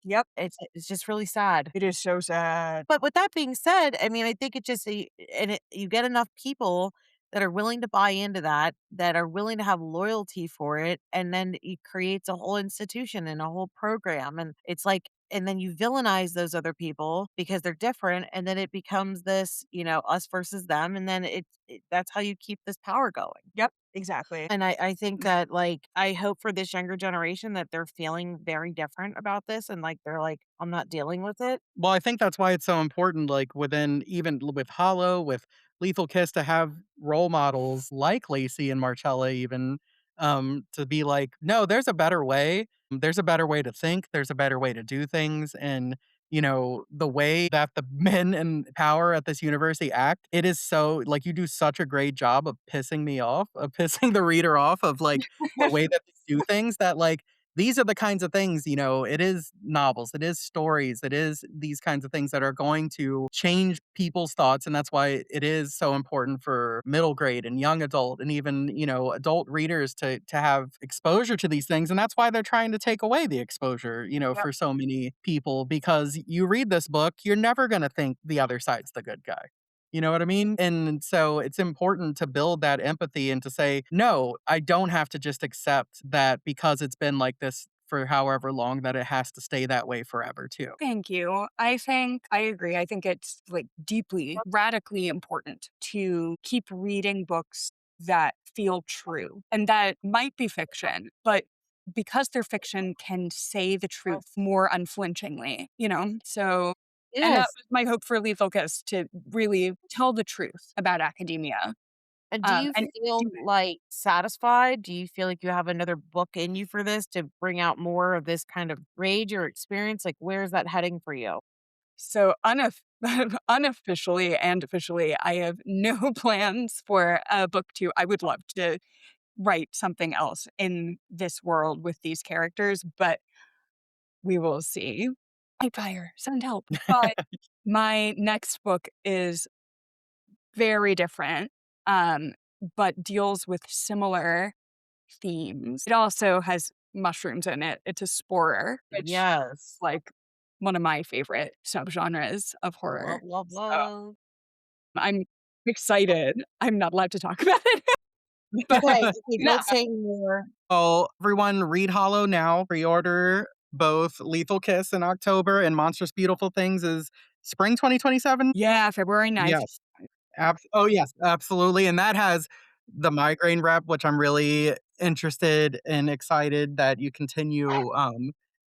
Yep. It's just really sad. It is so sad. But with that being said, I mean, I think it just you get enough people that are willing to buy into that, that are willing to have loyalty for it, and then it creates a whole institution and a whole program, and it's like, and then you villainize those other people because they're different, and then it becomes this, us versus them, and then that's how you keep this power going. Yep, exactly. And I think that, like, I hope for this younger generation that they're feeling very different about this and, like, they're like, "I'm not dealing with it." Well, I think that's why it's so important, like, within even with Hollow, with Lethal Kiss, to have role models like Lacey and Marcella even, to be like, "No, there's a better way. There's a better way to think. There's a better way to do things." And, the way that the men in power at this university act, it is so like, you do such a great job of pissing me off, of pissing the reader off of, like, the way that they do things that, like, these are the kinds of things, it is novels, it is stories, it is these kinds of things that are going to change people's thoughts. And that's why it is so important for middle grade and young adult and even, adult readers to have exposure to these things. And that's why they're trying to take away the exposure, Yep. for so many people, because you read this book, you're never going to think the other side's the good guy. You know what I mean? And so it's important to build that empathy and to say, no, I don't have to just accept that because it's been like this for however long that it has to stay that way forever too. Thank you. I think I agree. I think it's like deeply, radically important to keep reading books that feel true and that might be fiction, but because they're fiction can say the truth more unflinchingly, you know? So, and that Yes. was my hope for Lethal Kiss to really tell the truth about academia. And do you And feel, do like, satisfied? Do you feel like you have another book in you for this to bring out more of this kind of rage or experience? Like, where is that heading for you? So unofficially and officially, I have no plans for a book 2. I would love to write something else in this world with these characters, but we will see. I fire, send help. But my next book is very different, um, but deals with similar themes. It also has mushrooms in it. It's a sporer, which Yes. like one of my favorite subgenres of horror. Love, love, So love. I'm excited. I'm not allowed to talk about it, Okay, but okay, yeah. don't say anymore. Oh, everyone read Hollow now. Pre-order both Lethal Kiss in October and Monstrous Beautiful Things is spring 2027. Yeah, February 9th. Yes. Oh, yes, absolutely, and that has the migraine rep, which I'm really interested and excited that you continue,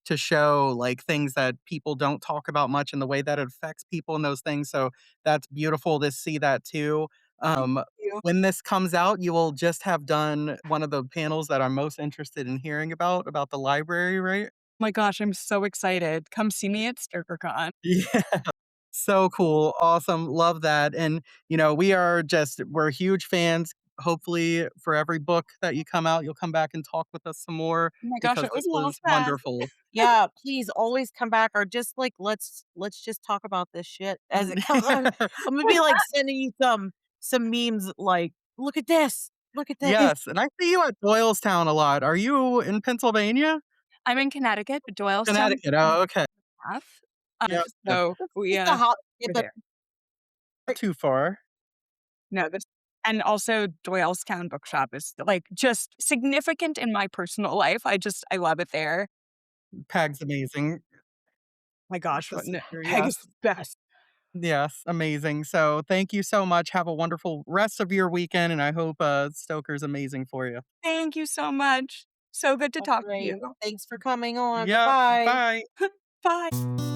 to show, like, things that people don't talk about much and the way that it affects people and those things, so that's beautiful to see that too. Thank Um, you. when this comes out, you will just have done one of the panels that I'm most interested in hearing about the library, right? My gosh, I'm so excited. Come see me at StirkerCon. Yeah. So cool. Awesome. Love that. And, we're huge fans. Hopefully, for every book that you come out, you'll come back and talk with us some more Oh my gosh, I because would this love was that. wonderful. Yeah, please always come back or just like let's just talk about this shit as it comes. I'm gonna be like sending you some memes like, look at this, look at this. Yes. And I see you at Doylestown a lot. Are you in Pennsylvania? I'm in Connecticut, but Doylestown Connecticut. Oh, okay. half. Yeah. So It's we just a hot we're skip of there. Not too far. No, this and also Doylestown Bookshop is like just significant in my personal life. I love it there. Peg's amazing. My gosh, The what sister. Peg is Yes. the best. Yes, amazing. So thank you so much. Have a wonderful rest of your weekend, and I hope Stoker's amazing for you. Thank you so much. So good to all talk to right. you. Thanks for coming on. Bye Yep. bye. Bye. Bye.